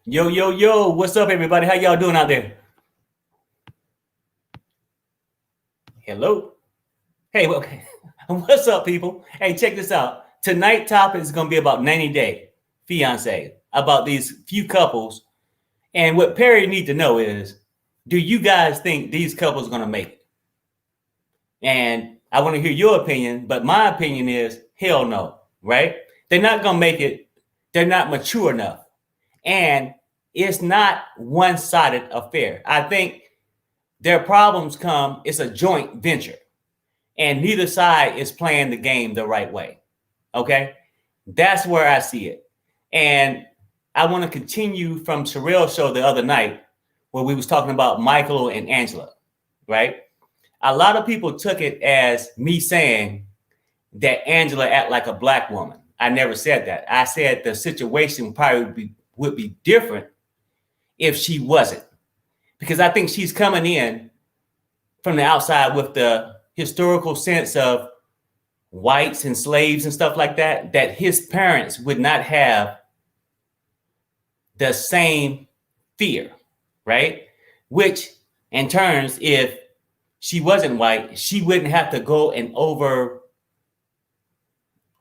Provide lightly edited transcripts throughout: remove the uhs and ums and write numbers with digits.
Yo, yo, yo, what's up, everybody? How y'all doing out there? Hello. Hey, okay. What's up, people? Hey, check this out. Tonight's topic is going to be about 90-day fiance, about these few couples. And what Perry needs to know is, do you guys think these couples are going to make it? And I want to hear your opinion, but my opinion is hell no, right? They're not going to make it. They're not mature enough. And it's not one-sided affair. I think their problems come, it's a joint venture. And neither side is playing the game the right way. Okay? That's where I see it. And I want to continue from Sherelle's show the other night where we was talking about Michael and Angela, right? A lot of people took it as me saying that Angela act like a black woman. I never said that. I said the situation probably would be different if she wasn't. Because I think she's coming in from the outside with the historical sense of whites and slaves and stuff like that, that his parents would not have the same fear, right? Which in turns, if she wasn't white, she wouldn't have to go and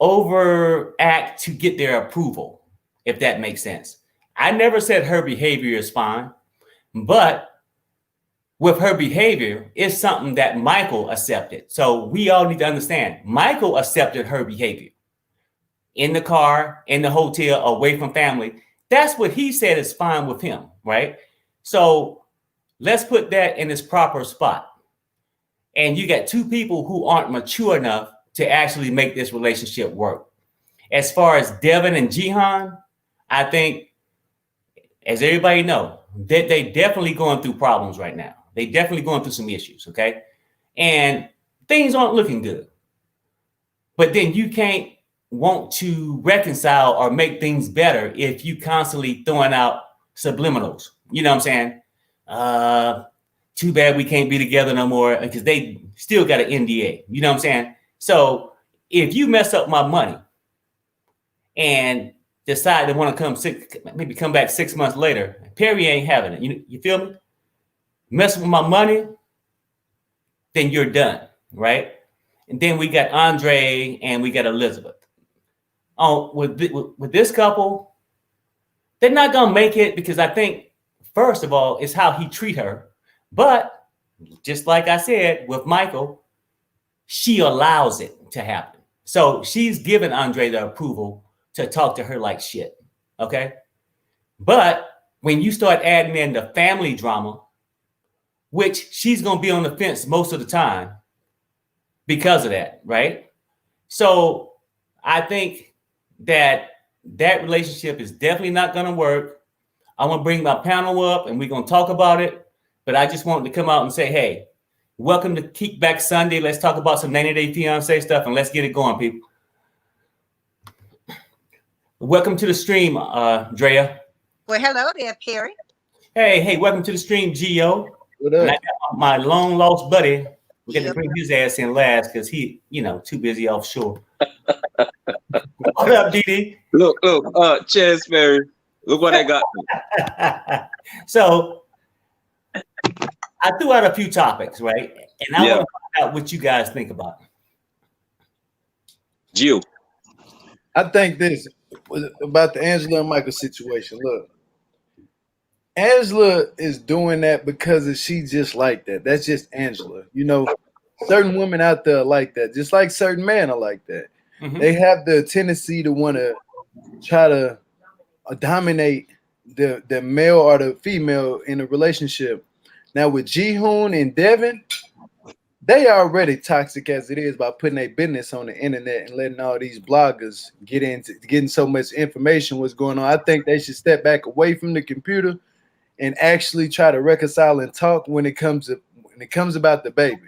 overact to get their approval, if that makes sense. I never said her behavior is fine, but with her behavior, it's something that Michael accepted. So we all need to understand, Michael accepted her behavior in the car, in the hotel, away from family. That's what he said is fine with him, right? So let's put that in its proper spot. And you got two people who aren't mature enough to actually make this relationship work. As far as Deavan and Jihoon, I think, as everybody know, that they definitely going through problems right now. They definitely going through some issues, okay? And things aren't looking good. But then you can't want to reconcile or make things better if you constantly throwing out subliminals. You know what I'm saying? Too bad we can't be together no more because they still got an NDA. You know what I'm saying? So if you mess up my money and decide to want to come back 6 months later, Perry ain't having it. You feel me? Mess with my money, then you're done, right? And then we got Andre and we got Elizabeth. Oh, with this couple, they're not gonna make it because I think, first of all, it's how he treat her. But just like I said with Michael, she allows it to happen. So she's given Andre the approval to talk to her like shit. Okay. But when you start adding in the family drama, which she's going to be on the fence most of the time because of that, right? So I think that relationship is definitely not going to work. I'm going to bring my panel up and we're going to talk about it. But I just wanted to come out and say, hey, welcome to Kickback Sunday. Let's talk about some 90-day fiance stuff and let's get it going, people. Welcome to the stream, Drea. Well, hello there, Perry. Hey, welcome to the stream, Gio. And I got my long lost buddy. We're going to bring his ass in last because he, too busy offshore. What up, DD? Look, cheers, Perry. Look what I got. So I threw out a few topics, right? And I want to find out what you guys think about it. Gio. I think this was about the Angela and Michael situation. Look, Angela is doing that because she's just like that. That's just Angela. Certain women out there are like that, just like certain men are like that. Mm-hmm. They have the tendency to want to try to dominate the male or the female in a relationship. Now with Jihoon and Deavan, they are already toxic as it is by putting their business on the internet and letting all these bloggers getting so much information what's going on. I think they should step back away from the computer and actually try to reconcile and talk when it comes about the baby.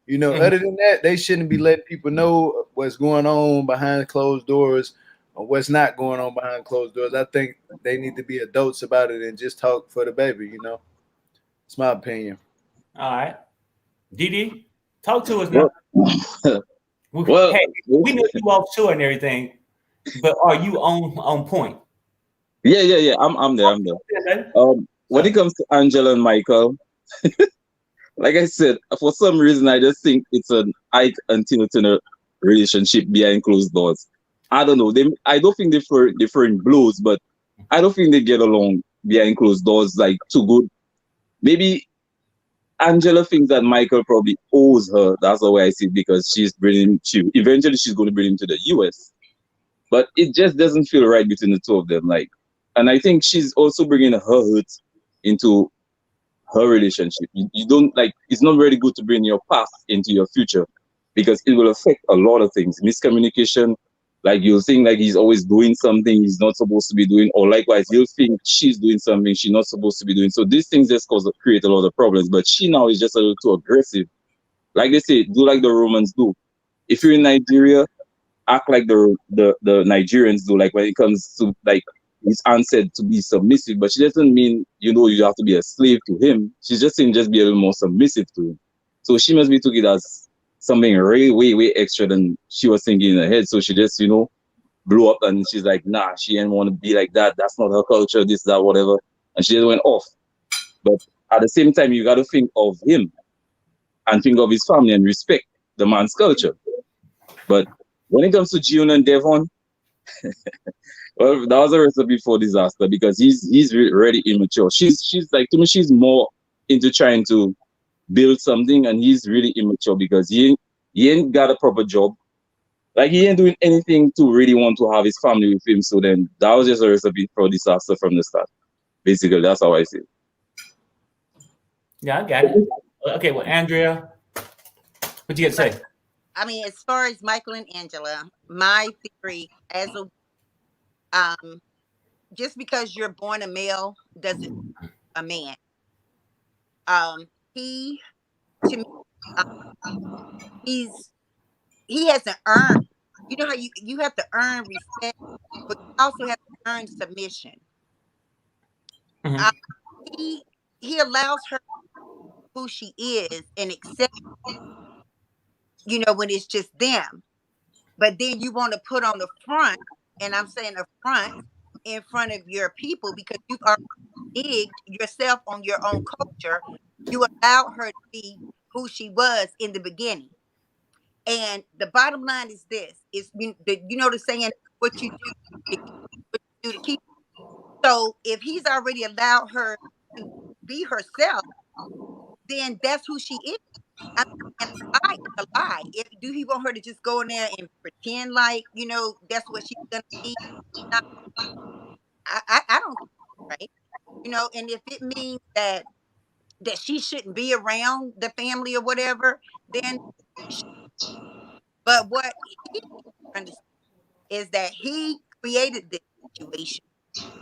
Mm-hmm. Other than that, they shouldn't be letting people know what's going on behind closed doors or what's not going on behind closed doors. I think they need to be adults about it and just talk for the baby, It's my opinion. All right. DD, talk to us now. Hey, we know you offshore and everything, but are you on point? Yeah. I'm there. I'm there. When it comes to Angela and Michael, like I said, for some reason I just think it's an Ike and Tina Turner relationship behind closed doors. I don't know. I don't think they're different blows, but I don't think they get along behind closed doors like too good. Maybe Angela thinks that Michael probably owes her. That's the way I see it, because she's bringing him to eventually she's going to bring him to the US. But it just doesn't feel right between the two of them. Like, and I think she's also bringing her hurt into her relationship. You don't like. It's not very good to bring your past into your future, because it will affect a lot of things. Miscommunication. Like, you'll think like he's always doing something he's not supposed to be doing, or likewise you'll think she's doing something she's not supposed to be doing. So these things just create a lot of problems. But she now is just a little too aggressive. Like they say, do like the Romans do. If you're in Nigeria, act like the Nigerians do. Like when it comes to, like, his aunt said, to be submissive, but she doesn't mean you have to be a slave to him. She's just saying just be a little more submissive to him. So she must be took it as something really way extra than she was thinking in her head. So she just blew up, and she's like, nah, she didn't want to be like that. That's not her culture. This, that, whatever, and she just went off. But at the same time, you got to think of him and think of his family and respect the man's culture. But when it comes to Jihoon and Deavan, well, that was a recipe for disaster, because he's really immature. She's like, to me, she's more into trying to build something, and he's really immature because he ain't got a proper job. Like, he ain't doing anything to really want to have his family with him. So then that was just a recipe for disaster from the start. Basically, that's how I see it. Yeah, I got it. Okay, well, Andrea, what you got to say? I mean, as far as Michael and Angela, my theory as just because you're born a male doesn't make a man. He, to me, he hasn't earned. You know how you have to earn respect, but you also have to earn submission. Mhm. He allows her who she is and accept, when it's just them. But then you want to put on the front, and I'm saying the front, in front of your people, because you've already digged yourself on your own culture. You allowed her to be who she was in the beginning. And the bottom line is this: is the saying, what you do to keep. So if he's already allowed her to be herself, then that's who she is. I mean, and a lie is a lie. Do he want her to just go in there and pretend like that's what she's gonna be? No, I don't think that's right. And if it means that she shouldn't be around the family or whatever, then but what he understands is that he created this situation,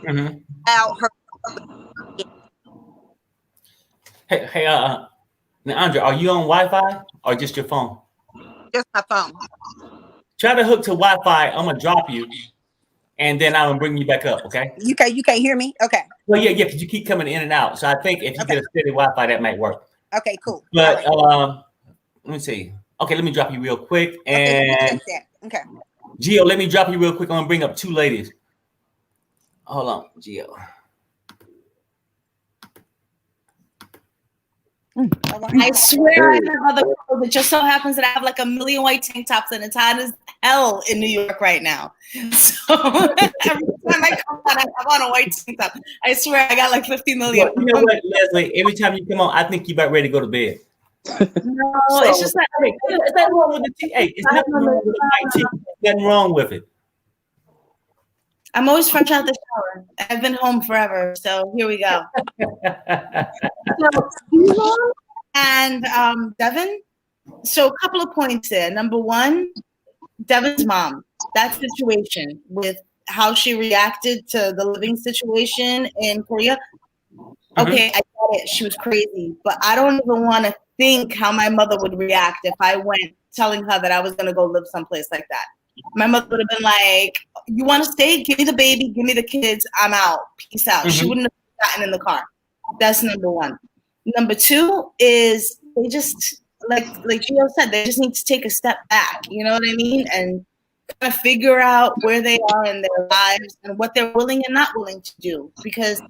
Mhm. allowed her. Hey, now, Andrea, are you on Wi-Fi or just your phone? Just my phone. Try to hook to Wi-Fi. I'm gonna drop you, and then I'm gonna bring you back up. Okay? You can't hear me? Okay. Well, yeah, because you keep coming in and out. So I think if you Okay. get a steady Wi-Fi, that might work. Okay, cool. But right. let me see. Okay, let me drop you real quick. Okay, let me And check that. Okay. Gio, let me drop you real quick. I'm gonna bring up two ladies. Hold on, Gio. I swear I have other clothes. It just so happens that I have like a million white tank tops, and it's hot as hell in New York right now. So every time I come on, I have on a white tank top. I swear I got like 50 million. Well, you know what, Leslie? Every time you come on, I think you're about ready to go to bed. No, it's just like it's nothing wrong with the tea. Hey, it's nothing wrong with the white tea. Nothing wrong with it. I'm always fresh out the shower. I've been home forever, so here we go. So, and Deavan. So a couple of points there. Number one, Deavan's mom. That situation with how she reacted to the living situation in Korea. Okay, I get it. She was crazy, but I don't even want to think how my mother would react if I went telling her that I was going to go live someplace like that. My mother would have been like, you want to stay? Give me the baby. Give me the kids. I'm out. Peace out. She wouldn't have gotten in the car. That's number one. Number two is they just, like Gio said, they just need to take a step back. You know what I mean? And kind of figure out where they are in their lives and what they're willing and not willing to do. Because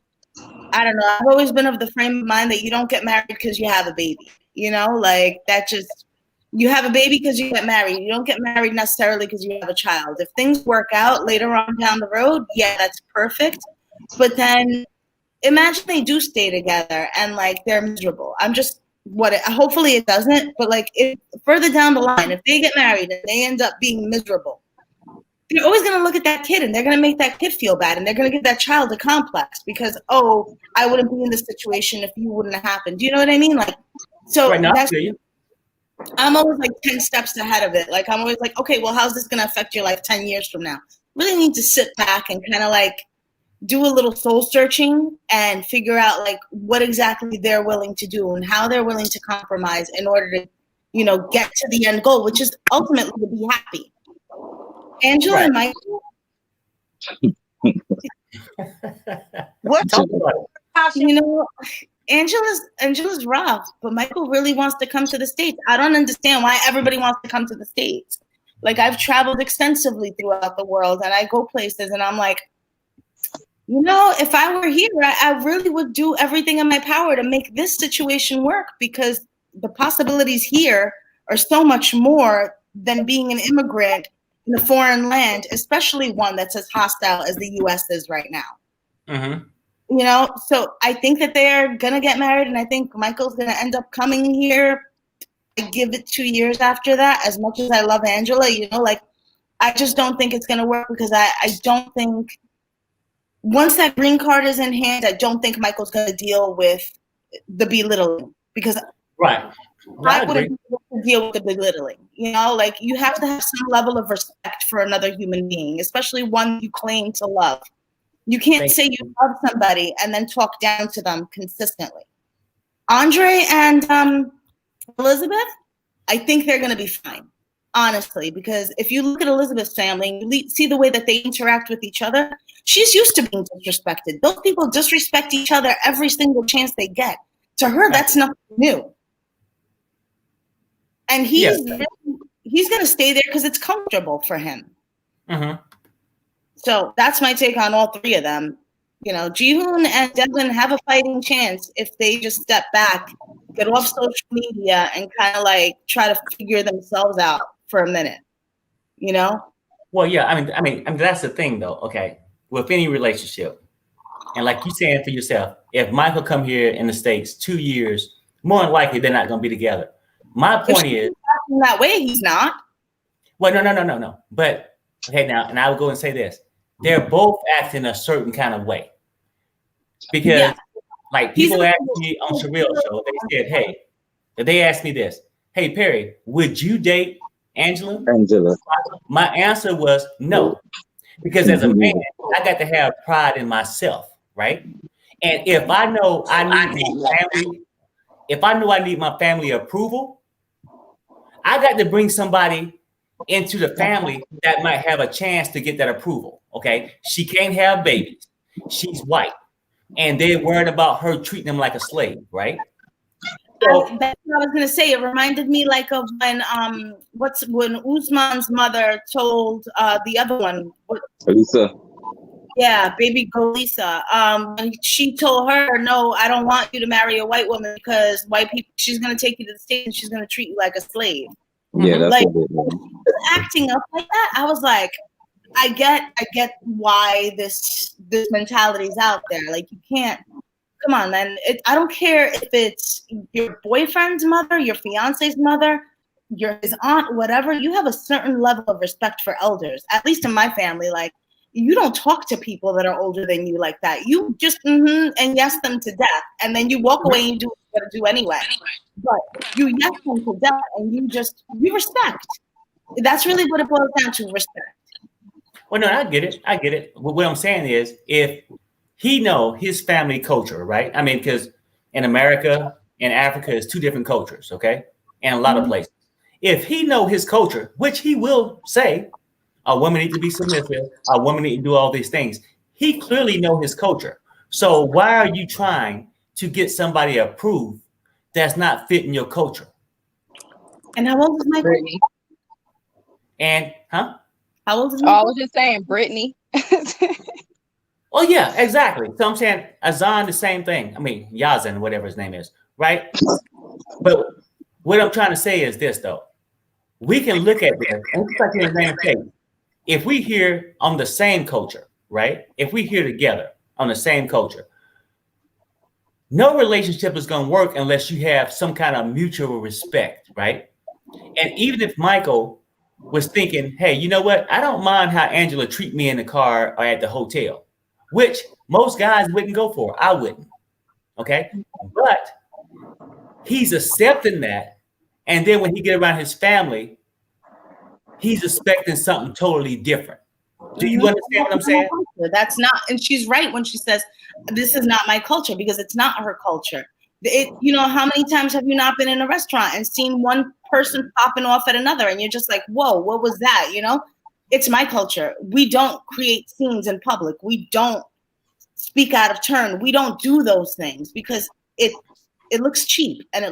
I don't know, I've always been of the frame of mind that you don't get married because you have a baby, you know, like that just, you have a baby because you get married. You don't get married necessarily because you have a child. If things work out later on down the road, yeah, that's perfect. But then imagine they do stay together and like they're miserable. Hopefully it doesn't, but like if further down the line, if they get married and they end up being miserable, they're always going to look at that kid and they're going to make that kid feel bad, and they're going to give that child a complex because, oh, I wouldn't be in this situation if you wouldn't have happened. Do you know what I mean? Like, so Right now, I'm always like 10 steps ahead of it. Like, I'm always like, okay, well, how's this going to affect your life 10 years from now? Really need to sit back and kind of like do a little soul searching and figure out like what exactly they're willing to do and how they're willing to compromise in order to, you know, get to the end goal, which is ultimately to be happy. Angela and Michael. What? You know, Angela's rough, but Michael really wants to come to the States. I don't understand why everybody wants to come to the States. Like, I've traveled extensively throughout the world and I go places and I'm like, you know, if I were here, I really would do everything in my power to make this situation work, because the possibilities here are so much more than being an immigrant in a foreign land, especially one that's as hostile as the U.S. is right now. Mm-hmm. You know, so I think that they're going to get married, and I think Michael's going to end up coming here. I give it 2 years after that. As much as I love Angela, you know, like, I just don't think it's going to work, because I don't think once that green card is in hand, I don't think Michael's going to deal with the belittling, because right. I wouldn't be able to deal with the belittling. You know, like, you have to have some level of respect for another human being, especially one you claim to love. You can't say you love somebody and then talk down to them consistently. Andre and Elizabeth, I think they're going to be fine, honestly, because if you look at Elizabeth's family and you see the way that they interact with each other, she's used to being disrespected. Those people disrespect each other every single chance they get. To her, that's nothing new. And he's going to stay there because it's comfortable for him. Mm-hmm. So that's my take on all three of them. You know, Jihoon and Deavan have a fighting chance if they just step back, get off social media, and kind of like try to figure themselves out for a minute. You know? Well, yeah. I mean, that's the thing, though. Okay, with any relationship, and like you saying for yourself, if Michael come here in the States 2 years, more than likely they're not going to be together. My point is that way he's not. Well, no. But okay, now, and I would go and say this: they're both acting a certain kind of way, because like people asked me on Surreal Show, they said, "Hey," they asked me this, "Hey Perry, would you date Angela?" My answer was no, because as a man, I got to have pride in myself, right? And if I know I need my family, if I know I need my family approval, I got to bring somebody into the family that might have a chance to get that approval. Okay, she can't have babies. She's white, and they're worried about her treating them like a slave, right? So, that's what I was gonna say. It reminded me like of when Usman's mother told the other one, Lisa. Yeah, baby Golisa. When she told her, "No, I don't want you to marry a white woman because white people. She's gonna take you to the States and she's gonna treat you like a slave." Yeah, that's like acting up like that. I was like, I get why this mentality is out there. Like, you can't. Come on, man. I don't care if it's your boyfriend's mother, your fiance's mother, his aunt, whatever. You have a certain level of respect for elders. At least in my family, like, you don't talk to people that are older than you like that. You just and yes them to death, and then you walk away and you do what you gotta do anyway. But you yes them to death, and you respect. That's really what it boils down to, respect. Well, no, I get it. What I'm saying is, if he know his family culture, right? I mean, because in America and Africa is two different cultures, okay? And a lot of places. If he know his culture, which he will say, a woman needs to be submissive, a woman needs to do all these things. He clearly know his culture. So why are you trying to get somebody approved that's not fitting your culture? And how old is Michael? And, huh? How old is Oh, I was just saying, Brittany. Oh yeah, exactly. So I'm saying Azan, the same thing. I mean Yazan, whatever his name is, right? But what I'm trying to say is this though. We can look at this, and it's like in the same case. If we hear on the same culture, right? If we hear together on the same culture, no relationship is going to work unless you have some kind of mutual respect, right? And even if Michael was thinking, hey, you know what? I don't mind how Angela treat me in the car or at the hotel, which most guys wouldn't go for. I wouldn't. Okay. But he's accepting that. And then when he get around his family, he's expecting something totally different. Do you understand what I'm saying? That's not, and she's right when she says, this is not my culture, because it's not her culture. You know, how many times have you not been in a restaurant and seen one person popping off at another and you're just like, whoa, what was that? You know, it's my culture. We don't create scenes in public. We don't speak out of turn. We don't do those things because it looks cheap and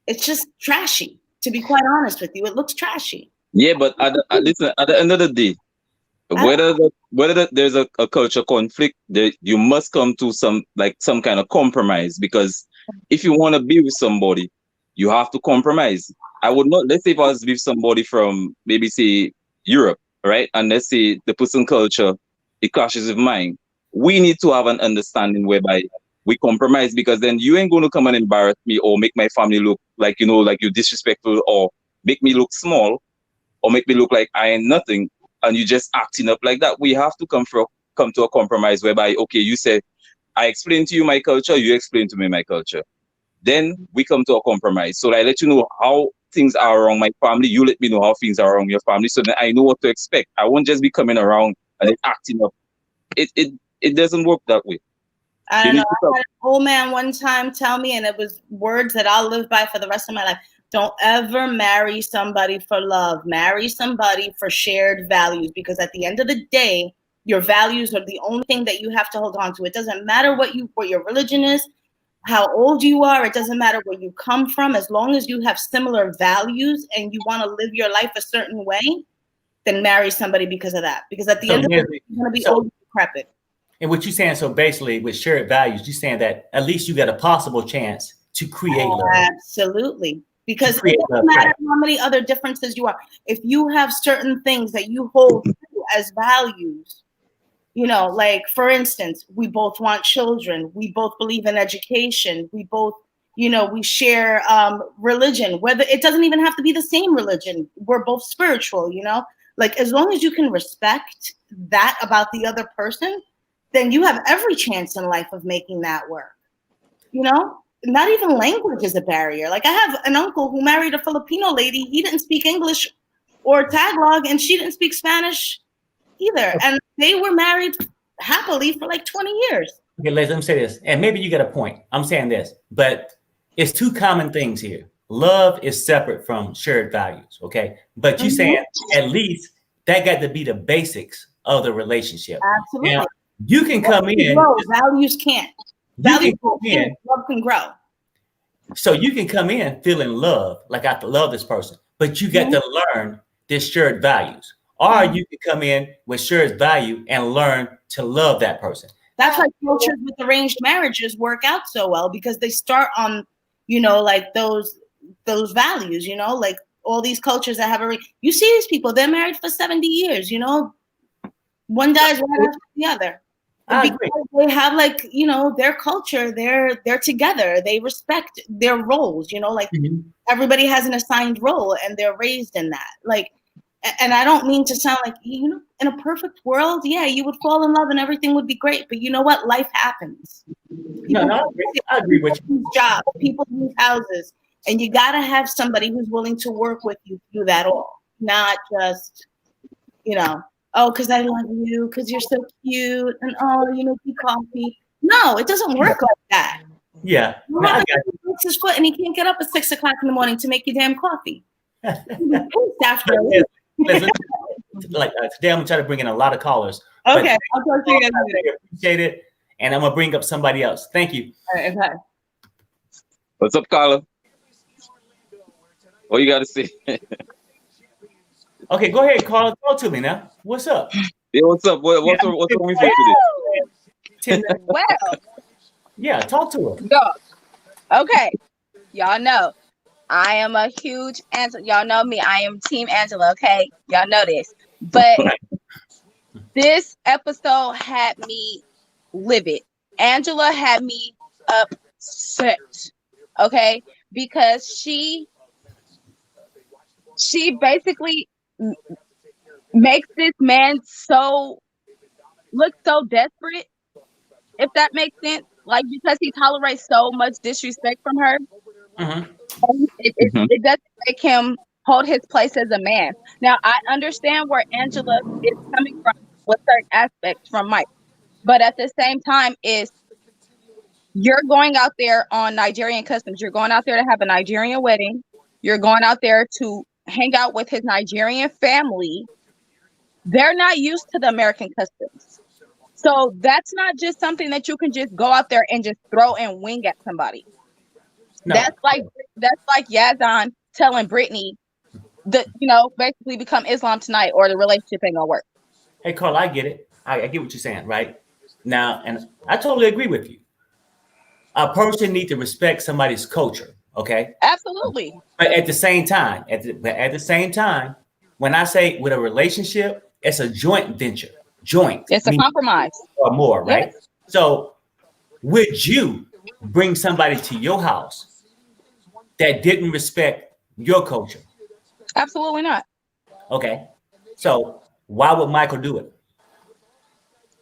it's just trashy. To be quite honest with you, it looks trashy. Yeah, but listen, at the end of the day, whether there's a culture conflict, you must come to some kind of compromise, because if you want to be with somebody, you have to compromise. I would not, let's say if I was with somebody from maybe say Europe, right? And let's say the person culture, it clashes with mine. We need to have an understanding whereby we compromise, because then you ain't going to come and embarrass me or make my family look like, you know, like you're disrespectful, or make me look small, or make me look like I ain't nothing, and you just acting up like that. We have to come to a compromise whereby, okay, you say, I explain to you my culture, you explain to me my culture. Then we come to a compromise. So I let you know how things are around my family, you let me know how things are around your family, so that I know what to expect. I won't just be coming around and acting up. It doesn't work that way. I don't know. I had an old man one time tell me, and it was words that I'll live by for the rest of my life. Don't ever marry somebody for love. Marry somebody for shared values, because at the end of the day, your values are the only thing that you have to hold on to. It doesn't matter what your religion is, how old you are. It doesn't matter where you come from. As long as you have similar values and you want to live your life a certain way, then marry somebody because of that. Because at the end of the day, you're going to be old and decrepit. And what you're saying, so basically with shared values, you're saying that at least you got a possible chance to create love. Absolutely. Because it doesn't matter how many other differences you are. If you have certain things that you hold as values, you know, like for instance, we both want children. We both believe in education. We both, you know, we share religion, whether it doesn't even have to be the same religion. We're both spiritual, you know, like as long as you can respect that about the other person, then you have every chance in life of making that work. You know, not even language is a barrier. Like I have an uncle who married a Filipino lady. He didn't speak English or Tagalog, and she didn't speak Spanish either. And they were married happily for like 20 years. Okay, let me say this, and maybe you get a point. I'm saying this, but it's two common things here. Love is separate from shared values, okay? But you're saying at least that got to be the basics of the relationship. Absolutely. Now, you can come in. Values can't. Values can't. Love can grow. So you can come in feeling love, like I love this person, but you get to learn this shared values. Or you can come in with shared value and learn to love that person. That's why cultures with arranged marriages work out so well, because they start on, you know, like those values, you know, like all these cultures that have you see these people, they're married for 70 years, you know, one dies right after the other. Because they have like, you know, their culture, they're together, they respect their roles, you know, like everybody has an assigned role and they're raised in that. Like, and I don't mean to sound like, you know, in a perfect world, yeah, you would fall in love and everything would be great. But you know what? Life happens. I agree with you. Jobs, people lose houses, and you got to have somebody who's willing to work with you through that all, not just, you know, oh, because I love you, because you're so cute, and oh, you make me coffee. No, it doesn't work like that. Yeah. He breaks his foot and he can't get up at 6 o'clock in the morning to make you damn coffee. After Listen, like today I'm gonna try to bring in a lot of callers. Okay, I'll talk to you guys later. Appreciate it, and I'm gonna bring up somebody else. Thank you. All right, okay. What's up, caller? What you got to say? Okay, go ahead, Carla. Talk to me now. What's up? Yeah, what's up? What's wrong with you today? 10 minutes. Well, Yeah, talk to her. go. Okay, y'all know I am a huge Angela. Y'all know me. I am Team Angela. Okay, y'all know this. But this episode had me livid. Angela had me upset. Okay, because she basically makes this man look so desperate, if that makes sense. Like, because he tolerates so much disrespect from her, Mhm. it doesn't make him hold his place as a man. Now, I understand where Angela is coming from with certain aspects from Mike, but at the same time, you're going out there on Nigerian customs. You're going out there to have a Nigerian wedding. You're going out there to hang out with his Nigerian family. They're not used to the American customs. So that's not just something that you can just go out there and just throw and wing at somebody. No. That's like Yazan telling Brittany that, basically become Islam tonight or the relationship ain't gonna work. Hey, Carl, I get it. I get what you're saying, right? Now, and I totally agree with you. A person needs to respect somebody's culture, okay? Absolutely. But at the same time, when I say with a relationship, it's a joint venture. Joint. It's a compromise. Or more, right? Yes. So would you bring somebody to your house that didn't respect your culture? Absolutely not. Okay. So why would Michael do it?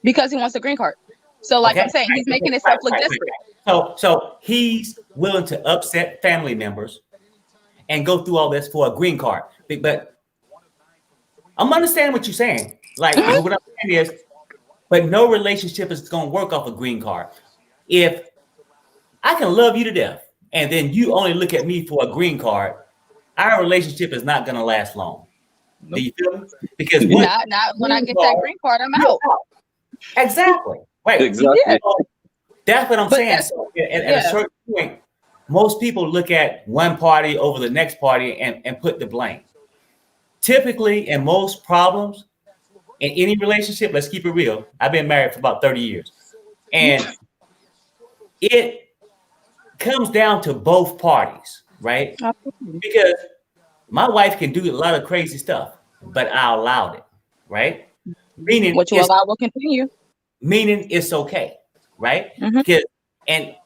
Because he wants a green card. So like I'm saying, he's making himself look desperate. So he's willing to upset family members and go through all this for a green card. But I'm understanding what you're saying. Like, what I'm saying is, but no relationship is going to work off a green card. If I can love you to death and then you only look at me for a green card, our relationship is not going to last long. Do you feel me? Because not when I get that green card, I'm out. Exactly. Right. Exactly. Yeah. That's what I'm saying. So at a certain point, most people look at one party over the next party and put the blame. Typically, in most problems, in any relationship, let's keep it real. I've been married for about 30 years. And it comes down to both parties, right? Because my wife can do a lot of crazy stuff, but I allowed it, right? Meaning what you allow will continue. Meaning it's okay, right? Because, and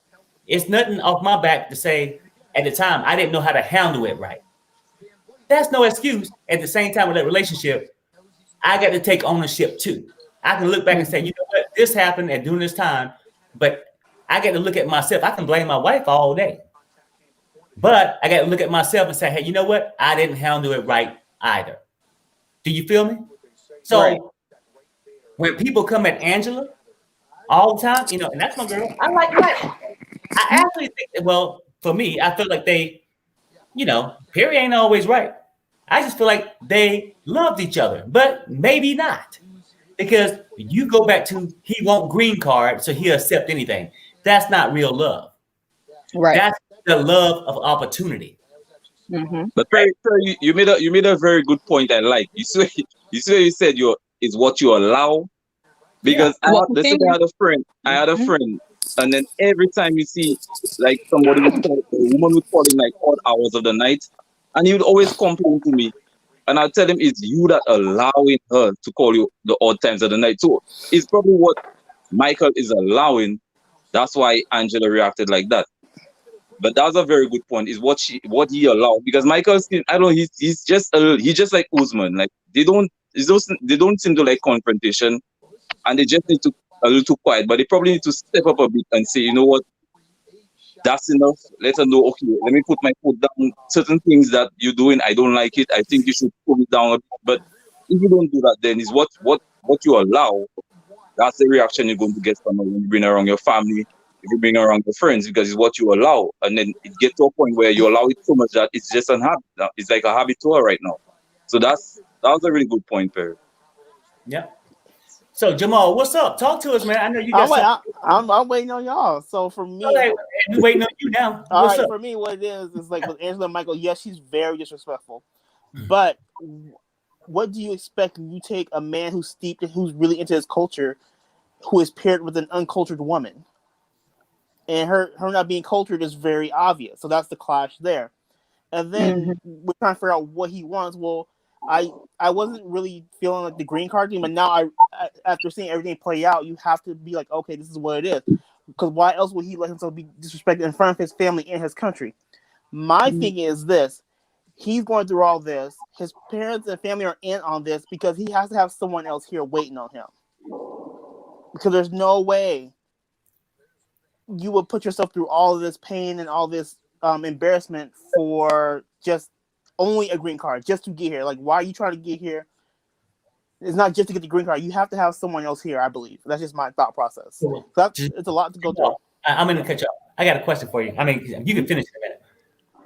it's nothing off my back to say at the time I didn't know how to handle it right. That's no excuse. At the same time with that relationship, I got to take ownership too. I can look back and say, you know what, this happened at during this time, but I got to look at myself. I can blame my wife all day, but I got to look at myself and say, hey, you know what? I didn't handle it right either. Do you feel me? So when people come at Angela all the time, and that's my girl. I like that. I actually think, well, for me, I feel like they, Perry ain't always right. I just feel like they loved each other, but maybe not. Because you go back to he won't green card, so he'll accept anything. That's not real love. Right. That's the love of opportunity. But Perry, you made a very good point. I like you said is what you allow. Because I had a friend, and then every time you see like a woman would call him like odd hours of the night, and he would always complain to me. And I'll tell him it's you that allowing her to call you the odd times of the night. So it's probably what Michael is allowing. That's why Angela reacted like that. But that's a very good point. Is what he allowed, because Michael, I don't know, he's just like Usman. Like they don't seem to like confrontation, and they just need to a little too quiet. But they probably need to step up a bit and say, you know what, that's enough. Let her know, okay, let me put my foot down. Certain things that you're doing, I don't like it. I think you should pull it down a bit. But if you don't do that, then it's what you allow. That's the reaction you're going to get from her when you bring around your family, if you bring around your friends, because it's what you allow. And then it gets to a point where you allow it so much that it's just a habit. It's like a habit to her right now. So that was a really good point, Perry. Yeah. So Jamal, what's up? Talk to us, man. I know you got I'm waiting on y'all. So for me, we waiting on you now. All right, for me, what it is like with Angela Michael, yes, she's very disrespectful. But what do you expect when you take a man who's steeped, who's really into his culture, who is paired with an uncultured woman? And her not being cultured is very obvious. So that's the clash there. And then we're trying to figure out what he wants. Well, I wasn't really feeling like the green card thing, but now I after seeing everything play out, you have to be like, okay, this is what it is. Because why else would he let himself be disrespected in front of his family and his country? My thing is this. He's going through all this. His parents and family are in on this because he has to have someone else here waiting on him. Because there's no way you would put yourself through all of this pain and all this embarrassment for just only a green card, just to get here. Like, why are you trying to get here? It's not just to get the green card. You have to have someone else here, I believe. That's just my thought process. So it's a lot to go through. I'm going to cut you off. I got a question for you. I mean, you can finish in a minute.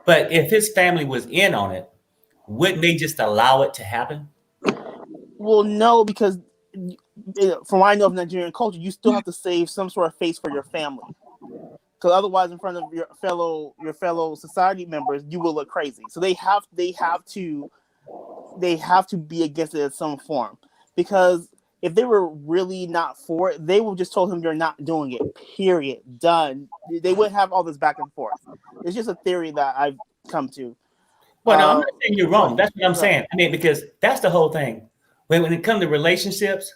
But if his family was in on it, wouldn't they just allow it to happen? Well, no, because from what I know of Nigerian culture, you still have to save some sort of face for your family. Because otherwise, in front of your fellow society members, you will look crazy. So they have to be against it in some form. Because if they were really not for it, they would just told him you're not doing it. Period. Done. They wouldn't have all this back and forth. It's just a theory that I've come to. Well, no, I'm not saying you're wrong. That's what I'm saying. I mean, because that's the whole thing. When it comes to relationships,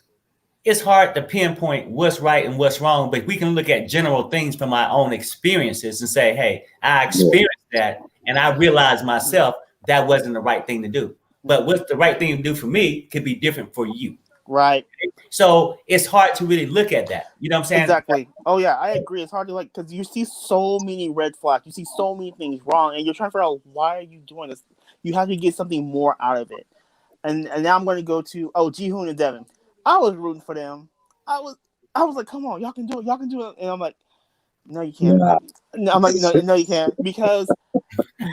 it's hard to pinpoint what's right and what's wrong, but we can look at general things from our own experiences and say, hey, I experienced that and I realized myself that wasn't the right thing to do. But what's the right thing to do for me could be different for you. Right. So it's hard to really look at that. You know what I'm saying? Exactly. Oh, yeah, I agree. It's hard to because you see so many red flags. You see so many things wrong, and you're trying to figure out why are you doing this? You have to get something more out of it. And now I'm going to go to, Jihoon and Deavan. I was rooting for them. I was like, come on, y'all can do it. Y'all can do it. And I'm like, no, you can't. Yeah. No, I'm like, no, you can't. Because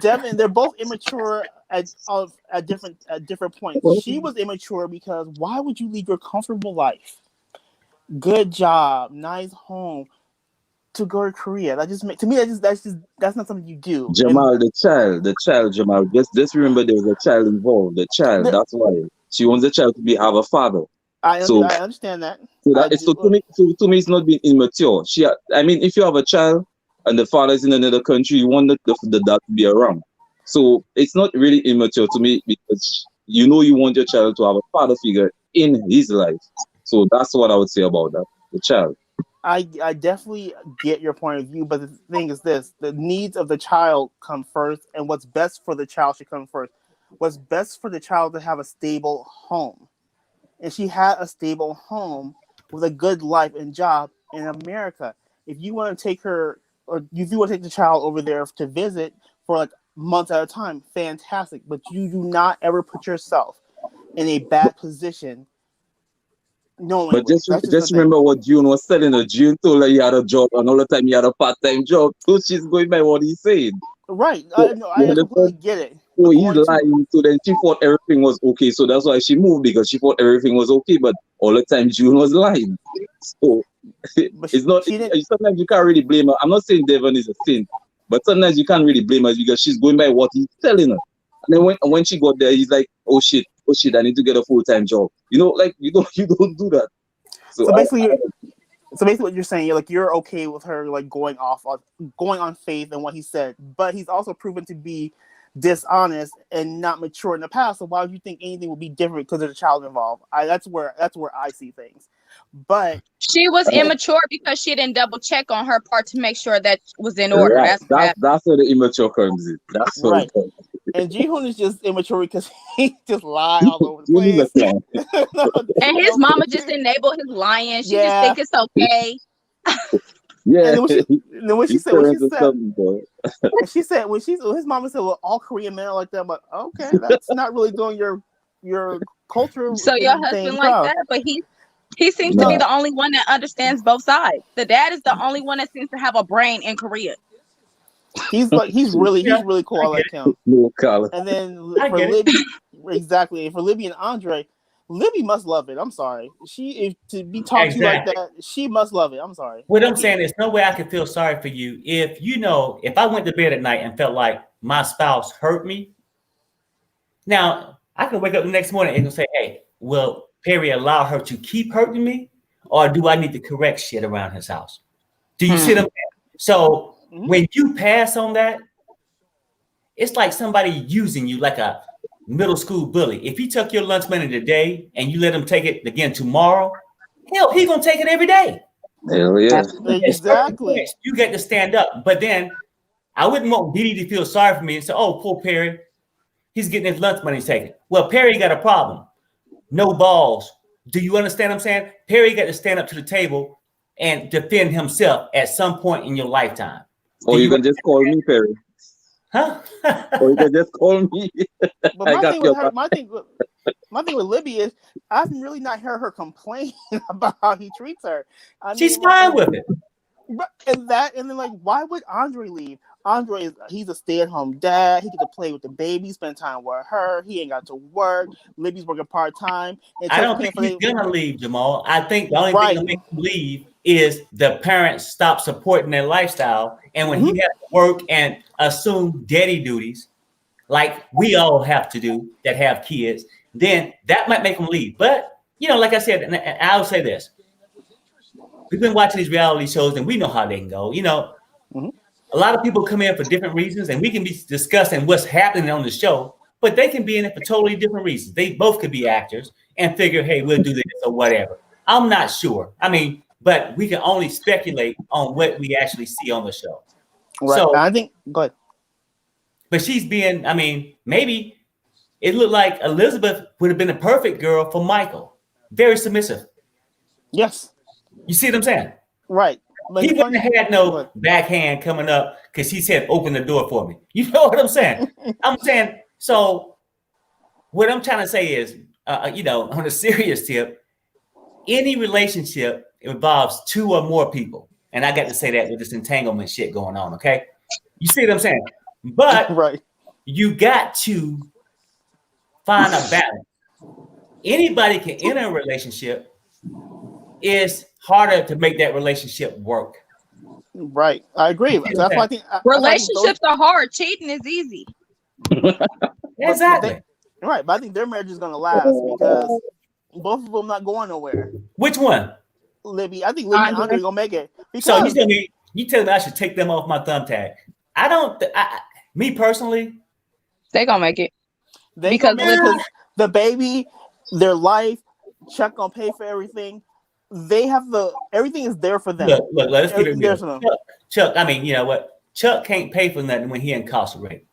Deavan, they're both immature at different points. She was immature because why would you leave your comfortable life, good job, nice home, to go to Korea? That just to me that's not something you do. Jamal, the child, Jamal. Just remember there was a child involved. The child. That's why she wants the child to have a father. I understand that. So to me, it's not being immature. If you have a child and the father is in another country, you want the dad to be around. So it's not really immature to me because you want your child to have a father figure in his life. So that's what I would say about that. The child. I definitely get your point of view, but the thing is this: the needs of the child come first, and what's best for the child should come first. What's best for the child to have a stable home, and she had a stable home with a good life and job in America. If you want to take her, or if you want to take the child over there to visit for like months at a time, fantastic. But you do not ever put yourself in a bad position. But just remember what June was telling her. June told her he had a job, and all the time he had a part-time job. So she's going by what he said. Right. I completely get it. So he's lying. So then she thought everything was okay. So that's why she moved, because she thought everything was okay. But all the time June was lying. So it's not. Sometimes you can't really blame her. I'm not saying Deavan is a saint, but sometimes you can't really blame her because she's going by what he's telling her. And then when she got there, he's like, oh shit, I need to get a full-time job. You don't do that. So basically what you're saying, you're okay with her going on faith and what he said, but he's also proven to be dishonest and not mature in the past. So why would you think anything would be different because there's a child involved? That's where I see things. But she was immature because she didn't double check on her part to make sure that was in order. Right. That's where the immature comes in. That's right. And Jihoon is just immature because he just lied all over the place. And his mama just enabled his lying. She just think it's okay. Yeah. And then when she said, his mama said, well, all Korean men are like that. But okay, that's not really doing your culture. So your husband like that, but he seems to be the only one that understands both sides. The dad is the only one that seems to have a brain in Korea. He's really cool. I like him. And then for Libby, exactly. And for Libby and Andre, Libby must love it. I'm sorry. To be talked to like that, she must love it. I'm sorry. What I'm saying is, no way I could feel sorry for you if I went to bed at night and felt like my spouse hurt me. Now, I can wake up the next morning and say, hey, will Perry allow her to keep hurting me? Or do I need to correct shit around his house? Do you see them? So when you pass on that, it's like somebody using you like a middle school bully. If he took your lunch money today and you let him take it again tomorrow, hell, he gonna take it every day. Hell yeah. Exactly. You get to stand up. But then I wouldn't want Didi to feel sorry for me and say, oh, poor Perry, he's getting his lunch money taken. Well, Perry got a problem. No balls. Do you understand what I'm saying? Perry got to stand up to the table and defend himself at some point in your lifetime. Or you can just call me Perry. Huh? Or you can just call me. But my thing with Libby is I've really not heard her complain about how he treats her. She's fine with it. And then like, why would Andre leave? He's a stay-at-home dad. He get to play with the baby, spend time with her. He ain't got to work. Libby's working part-time. I don't think he's gonna leave, Jamal. I think the only thing that makes him leave is the parents stop supporting their lifestyle, and when he has to work and assume daddy duties, like we all have to do that have kids, then that might make him leave. But like I said, and I'll say this: we've been watching these reality shows, and we know how they can go. A lot of people come in for different reasons, and we can be discussing what's happening on the show, but they can be in it for totally different reasons. They both could be actors and figure, hey, we'll do this or whatever. I'm not sure. But we can only speculate on what we actually see on the show. Right. So I think, go ahead. But she's being, maybe it looked like Elizabeth would have been a perfect girl for Michael. Very submissive. Yes. You see what I'm saying? Right. He wouldn't have had no backhand coming up because he said, open the door for me. You know what I'm saying? So what I'm trying to say is, on a serious tip, any relationship involves two or more people. And I got to say that with this entanglement shit going on, okay? You see what I'm saying? But you got to find a balance. Anybody can enter a relationship. It's harder to make that relationship work. Right. I agree. That's why I think relationships are hard. Cheating is easy. Exactly. Right. But I think their marriage is going to last because both of them not going nowhere. Which one? Libby. I think Libby and Andre going to make it. So you tell me I should take them off my thumb tag. I don't. Me personally, they going to make it. Because the baby, their life, Chuck going to pay for everything. They have everything is there for them. Look, let's keep it real. Chuck, you know what? Chuck can't pay for nothing when he incarcerated.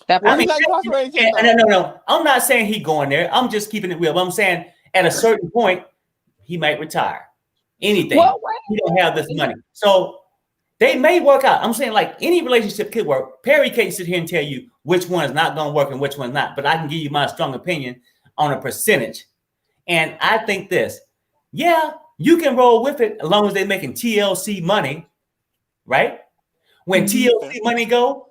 No. I'm not saying he going there. I'm just keeping it real. But I'm saying at a certain point, he might retire. Anything. He don't have this money. So they may work out. I'm saying like any relationship could work. Perry can't sit here and tell you which one is not going to work and which one's not. But I can give you my strong opinion on a percentage. And I think this. Yeah, you can roll with it as long as they're making TLC money, right? When TLC money go,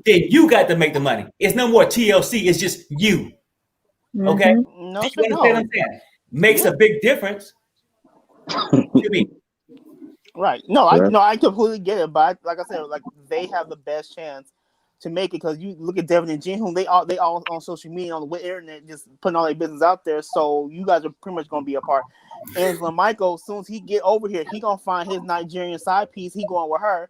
then you got to make the money. It's no more TLC. It's just you. Okay? No, you understand what I'm saying? Makes a big difference. Right. No, I completely get it. But like I said, like they have the best chance to make it because you look at Deavan and Jihoon, they all on social media, on the internet, just putting all their business out there. So you guys are pretty much going to be a part. Angela Michael, as soon as he get over here, he gonna find his Nigerian side piece. He going with her,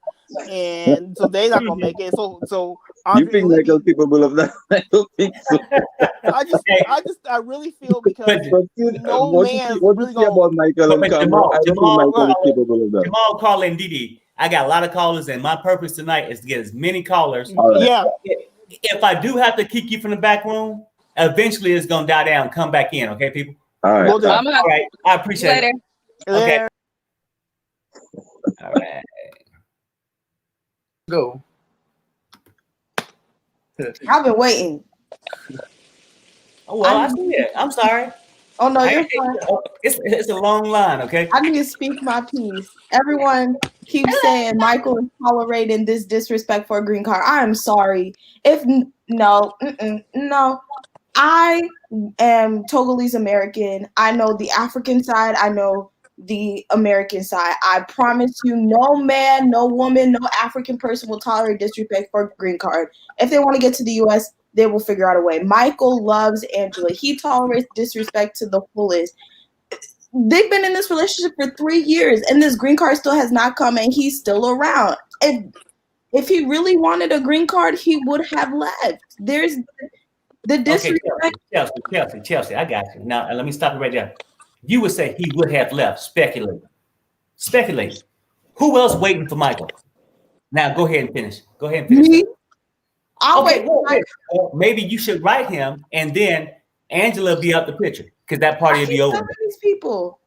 and so they not gonna make it. So Andre you think Michael capable of that? I don't think so. I really feel because no man really gonna about Michael and Jamal, I don't think Michael is capable of that. Jamal, Carl, and Didi. I got a lot of callers, and my purpose tonight is to get as many callers. Right. Yeah. If I do have to kick you from the back room, eventually it's gonna die down. Come back in, okay, people. All right. All right. I appreciate it. Okay. All right. Go. I've been waiting. Oh, well, I see it. I'm sorry. Oh no, you're fine. It's a long line, okay? I need to speak my piece. Everyone keeps saying Michael is tolerating this disrespect for a green card. I am sorry. No. I am Togolese American. I know the African side. I know the American side. I promise you, no man, no woman, no African person will tolerate disrespect for a green card. If they want to get to the U.S., they will figure out a way. Michael loves Angela. He tolerates disrespect to the fullest. They've been in this relationship for 3 years, and this green card still has not come, and he's still around. If he really wanted a green card, he would have left. There's the disrespect. Okay, Chelsea, I got you. Now, let me stop you right there. You would say he would have left. Speculate. Who else waiting for Michael? Now, go ahead and finish. Me? I'll wait for Michael. Well, maybe you should write him, and then Angela be out the picture, because that party will be over. These people.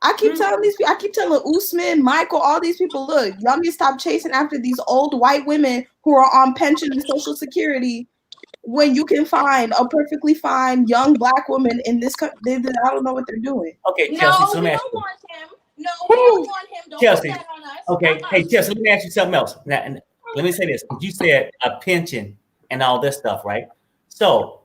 I keep telling these people, I keep telling Usman, Michael, all these people, look, y'all need to stop chasing after these old white women who are on pension and Social Security when you can find a perfectly fine young Black woman in this country. I don't know what they're doing. Okay, Chelsea, no, we don't want him. No, we don't want him. Don't Chelsea, put that on us. okay, hey, Chelsea, let me ask you something else. Now, and let me say this. You said a pension and all this stuff, right? So,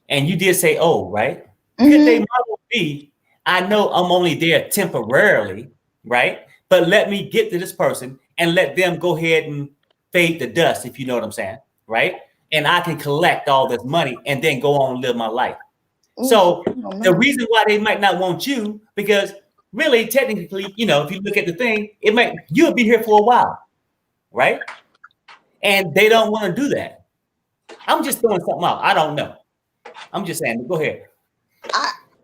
and you did say, oh, right? Could they model be, I know I'm only there temporarily, right? But let me get to this person and let them go ahead and fade the dust, if you know what I'm saying, right? And I can collect all this money and then go on and live my life. So the reason why they might not want you, because really, technically, you know, if you look at the thing, you'll be here for a while, right? And they don't want to do that. I'm just throwing something out. I don't know. I'm just saying, go ahead.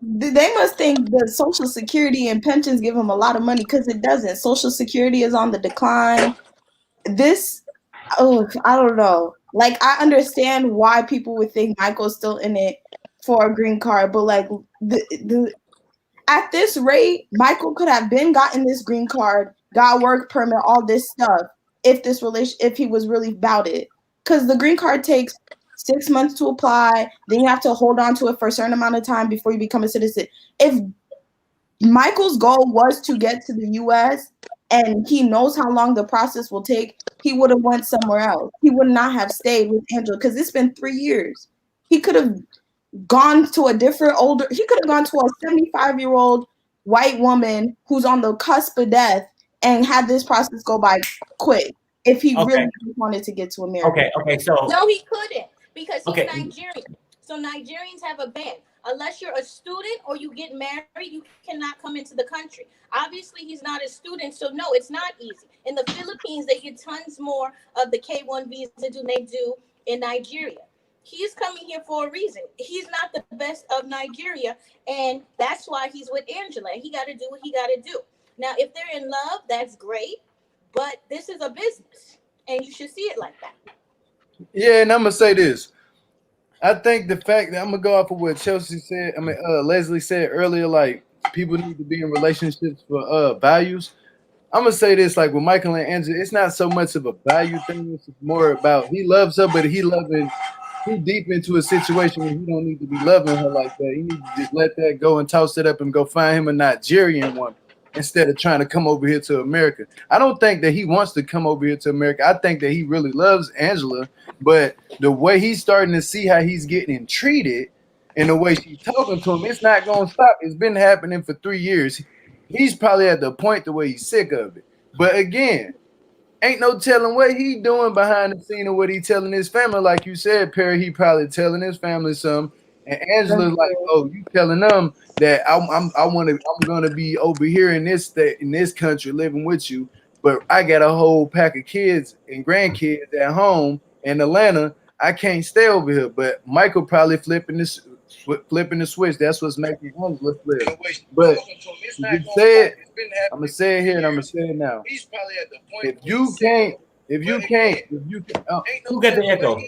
They must think that Social Security and pensions give them a lot of money, because it doesn't. Social Security is on the decline. I don't know. Like, I understand why people would think Michael's still in it for a green card, but like at this rate, Michael could have gotten this green card, got work permit, all this stuff, if he was really about it. Because the green card takes 6 months to apply, then you have to hold on to it for a certain amount of time before you become a citizen. If Michael's goal was to get to the US and he knows how long the process will take, he would have went somewhere else. He would not have stayed with Angela, because it's been 3 years. He could have gone to he could have gone to a 75-year-old white woman who's on the cusp of death and had this process go by quick if he really wanted to get to America. Okay, so. No, he couldn't, because he's Nigerian. So Nigerians have a ban. Unless you're a student or you get married, you cannot come into the country. Obviously, he's not a student, so no, it's not easy. In the Philippines, they get tons more of the K-1 visa than they do in Nigeria. He's coming here for a reason. He's not the best of Nigeria, and that's why he's with Angela. He got to do what he got to do. Now, if they're in love, that's great, but this is a business, and you should see it like that. Yeah, and I'm going to say this. I think the fact that I'm gonna go off of what Chelsea said, Leslie said earlier, like people need to be in relationships for values. I'm gonna say this, like with Michael and Angela, it's not so much of a value thing, it's more about he loves her, but he loving too deep into a situation where he don't need to be loving her like that. He needs to just let that go and toss it up and go find him a Nigerian one instead of trying to come over here to America. I don't think that he wants to come over here to America. I think that he really loves Angela, but the way he's starting to see how he's getting treated and the way she's talking to him, it's not going to stop. It's been happening for 3 years. He's probably at the point the way he's sick of it. But again, ain't no telling what he doing behind the scene or what he telling his family. Like you said, Perry, he probably telling his family something. And Angela's like, oh, you telling them that I'm gonna be over here in this state, in this country, living with you, but I got a whole pack of kids and grandkids at home in Atlanta. I can't stay over here. But Michael probably flipping the switch. That's what's making Angela flip. But you said, I'm gonna say it here and I'm gonna say it now. He's probably at the point. If you can't, who got the echo?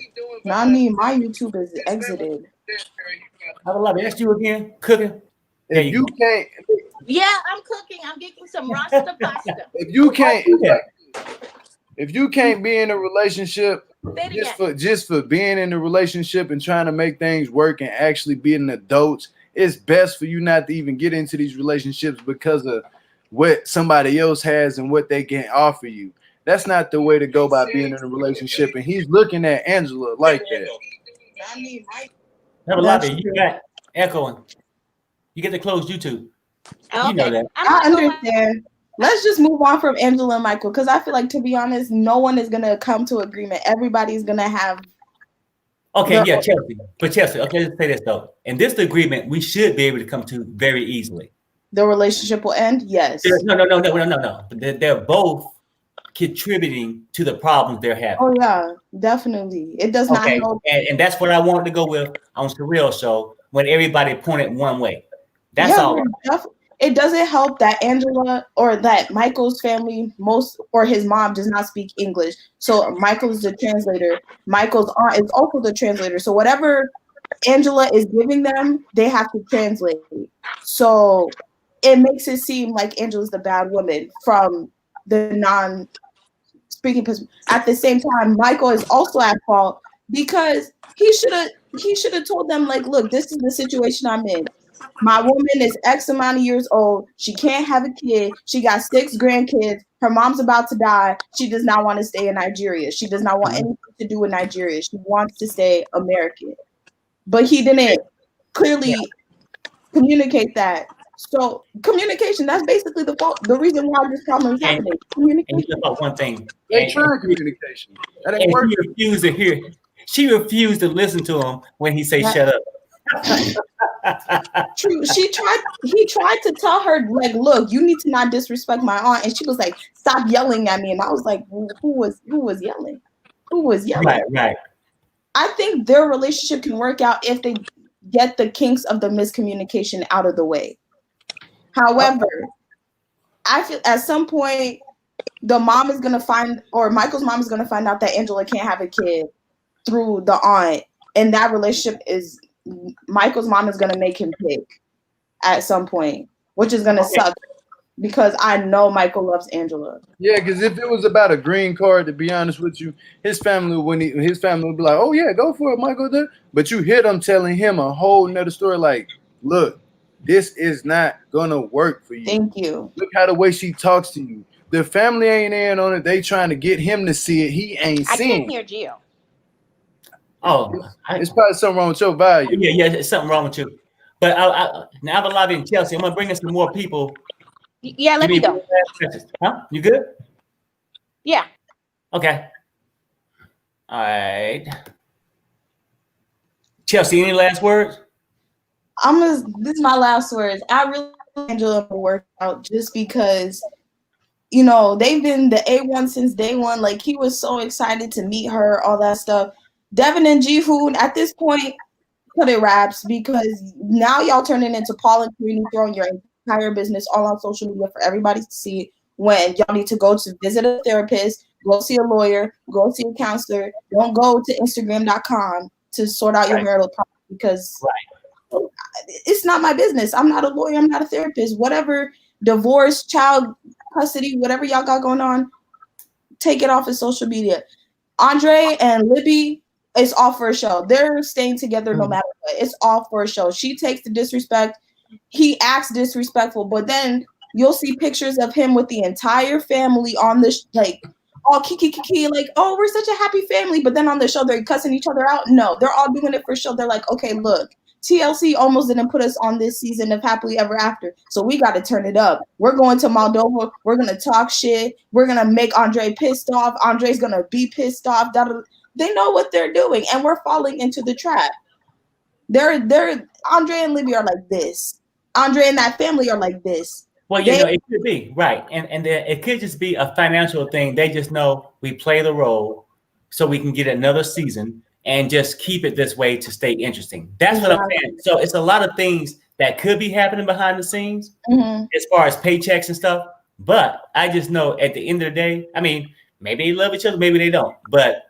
Not me. My YouTube is exited. I would love to ask you again. Cooking. If you can't. Yeah, I'm cooking. I'm getting some Rasta pasta. If you can't be in a relationship just for being in a relationship and trying to make things work and actually being adults, it's best for you not to even get into these relationships because of what somebody else has and what they can offer you. That's not the way to go by being in a relationship. And he's looking at Angela like that. You got echoing. You get to close YouTube. Okay. You know that. I understand. Let's just move on from Angela and Michael, because I feel like, to be honest, no one is gonna come to agreement. Everybody's gonna have Okay, yeah, Chelsea. But Chelsea, okay, let's say this though. In this agreement, we should be able to come to very easily. The relationship will end? Yes. No. They're both contributing to the problems they're having. Oh yeah, definitely. It does not help. And that's what I wanted to go with on Surreal Show when everybody pointed one way. That's all. It doesn't help that Angela or that Michael's family or his mom does not speak English. So Michael is the translator. Michael's aunt is also the translator. So whatever Angela is giving them, they have to translate. So it makes it seem like Angela's the bad woman from the non-speaking person. At the same time, Michael is also at fault because he should have told them, like, look, this is the situation I'm in. My woman is X amount of years old. She can't have a kid. She got 6 grandkids. Her mom's about to die. She does not want to stay in Nigeria. She does not want anything to do with Nigeria. She wants to stay American. But he didn't clearly communicate that. So communication, that's basically the reason why this problem is happening. Communication. And about one thing. They trying communication. That ain't working. She refused to hear. She refused to listen to him when he say shut up. True. He tried to tell her, like, look, you need to not disrespect my aunt. And she was like, stop yelling at me. And I was like, who was yelling? Who was yelling? Right. I think their relationship can work out if they get the kinks of the miscommunication out of the way. However, I feel at some point the mom is gonna Michael's mom is gonna find out that Angela can't have a kid through the aunt, and that relationship is Michael's mom is gonna make him pick at some point, which is gonna suck because I know Michael loves Angela. Yeah, because if it was about a green card, to be honest with you, his family would be like, "Oh yeah, go for it, Michael." But you hear them telling him a whole nother story, like, "Look, this is not gonna work for you. Thank you. Look how the way she talks to you. The family ain't in on it. They trying to get him to see it. He ain't seeing. I can't hear Gio. Oh, it's probably something wrong with your value. Yeah, it's something wrong with you. But now I'm live in Chelsea. I'm gonna bring in some more people. Yeah, let me go. Huh? You good? Yeah. Okay. All right. Chelsea, any last words? This is my last words. I really want Angela to work out just because, you know, they've been the A1 since day one. Like, he was so excited to meet her, all that stuff. Deavan and Jihoon, at this point, cut it raps because now y'all turning into Paul and Trini, throwing your entire business all on social media for everybody to see when y'all need to go to visit a therapist, go see a lawyer, go see a counselor. Don't go to Instagram.com to sort out your marital problem because it's not my business. I'm not a lawyer. I'm not a therapist. Whatever divorce, child custody, whatever y'all got going on, take it off of social media. Andre and Libby, it's all for a show. They're staying together no matter what. It's all for a show. She takes the disrespect. He acts disrespectful, but then you'll see pictures of him with the entire family on the like all kiki, like, oh, we're such a happy family. But then on the show, they're cussing each other out. No, they're all doing it for show. They're like, okay, look, TLC almost didn't put us on this season of Happily Ever After, so we got to turn it up. We're going to Moldova. We're going to talk shit. We're going to make Andre pissed off. Andre's going to be pissed off. They know what they're doing, and we're falling into the trap. They're Andre and Libby are like this. Andre and that family are like this. Well, you know, it could be right, and it could just be a financial thing. They just know we play the role, so we can get another season and just keep it this way to stay interesting. That's what I'm saying. So it's a lot of things that could be happening behind the scenes as far as paychecks and stuff. But I just know at the end of the day, I mean, maybe they love each other, maybe they don't. But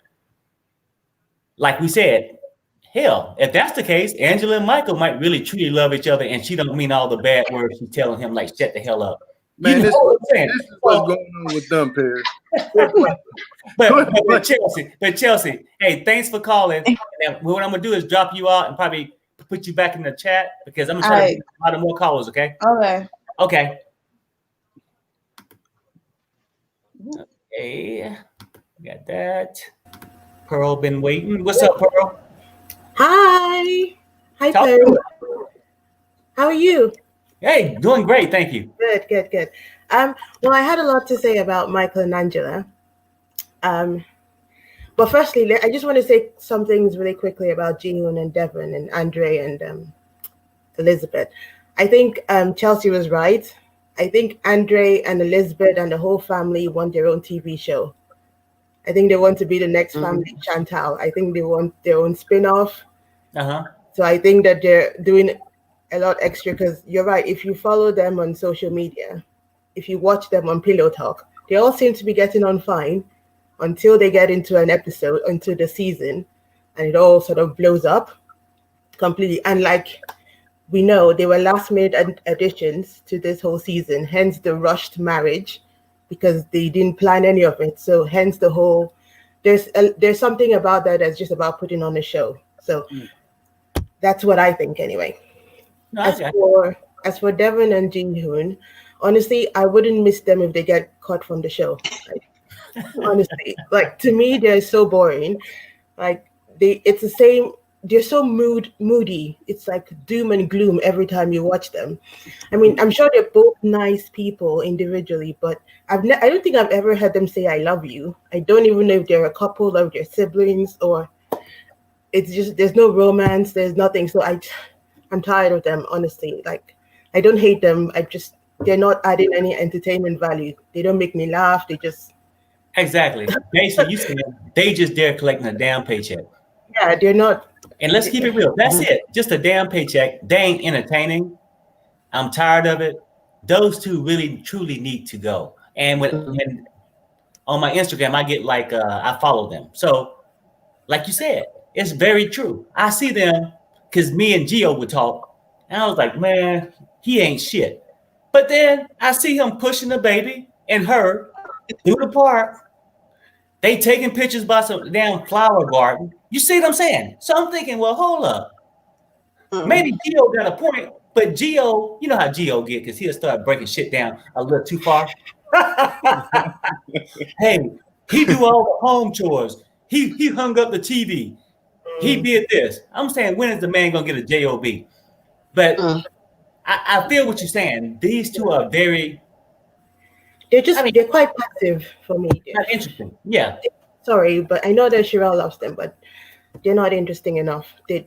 like we said, hell, if that's the case, Angela and Michael might really truly love each other, and she don't mean all the bad words she's telling him, like, shut the hell up. Man, this is what's going on with them, Perry. but Chelsea, hey, thanks for calling. And what I'm gonna do is drop you out and probably put you back in the chat because I'm gonna try to get a lot of more callers. Okay. Okay. Okay. Okay. Got that. Pearl been waiting. What's up, Pearl? Hi, Perry. How are you? Hey, doing great, thank you. Good. Well, I had a lot to say about Michael and Angela. But firstly, I just want to say some things really quickly about Jihoon and Deavan and Andre and Elizabeth. I think Chelsea was right. I think Andre and Elizabeth and the whole family want their own TV show. I think they want to be the next family Chantal. I think they want their own spin-off. So I think that they're doing a lot extra because you're right. If you follow them on social media, if you watch them on Pillow Talk, they all seem to be getting on fine until they get into an episode, into the season, and it all sort of blows up completely. And like we know, they were last-minute additions to this whole season, hence the rushed marriage, because they didn't plan any of it. So hence the whole, there's something about that that's just about putting on a show. So that's what I think anyway. No, as for Deavan and Jihoon, honestly, I wouldn't miss them if they get cut from the show. Like, honestly, like to me, they're so boring. Like it's the same. They're so moody. It's like doom and gloom every time you watch them. I mean, I'm sure they're both nice people individually, but I don't think I've ever heard them say "I love you." I don't even know if they're a couple or they're siblings, or it's just there's no romance. There's nothing. So I'm tired of them, honestly. Like I don't hate them. They're not adding any entertainment value. They don't make me laugh. They just exactly. Basically, you said they just there collecting a damn paycheck. Yeah, they're not. And let's keep it real. That's it. Just a damn paycheck. They ain't entertaining. I'm tired of it. Those two really, truly need to go. And when on my Instagram, I get like, I follow them. So, like you said, it's very true. I see them because me and Gio would talk. And I was like, man, he ain't shit. But then I see him pushing the baby and her through the park. They taking pictures by some damn flower garden. You see what I'm saying? So I'm thinking, well, hold up. Maybe Gio got a point, but Gio, you know how Gio get, because he'll start breaking shit down a little too far. Hey, he do all the home chores. He hung up the TV. He did this. I'm saying, when is the man gonna get a job? But I feel what you're saying. These two are very. They're quite passive for me. Not interesting. Yeah. Sorry, but I know that Sherelle loves them, but they're not interesting enough. He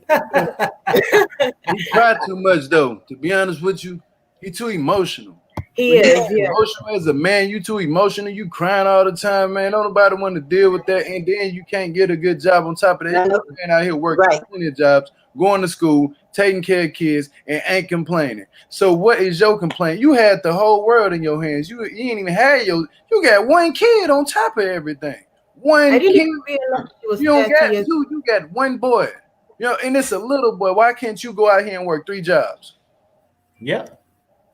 tried too much, though. To be honest with you, he's too emotional. He is. Yeah. Emotional as a man, you too emotional. You crying all the time, man. Don't nobody want to deal with that. And then you can't get a good job on top of that. You're out here working plenty of jobs, going to school, taking care of kids, and ain't complaining. So what is your complaint? You had the whole world in your hands. You ain't even had you got one kid on top of everything. One kid. You don't got two. You got one boy. You know, and it's a little boy. Why can't you go out here and work 3 jobs? Yeah.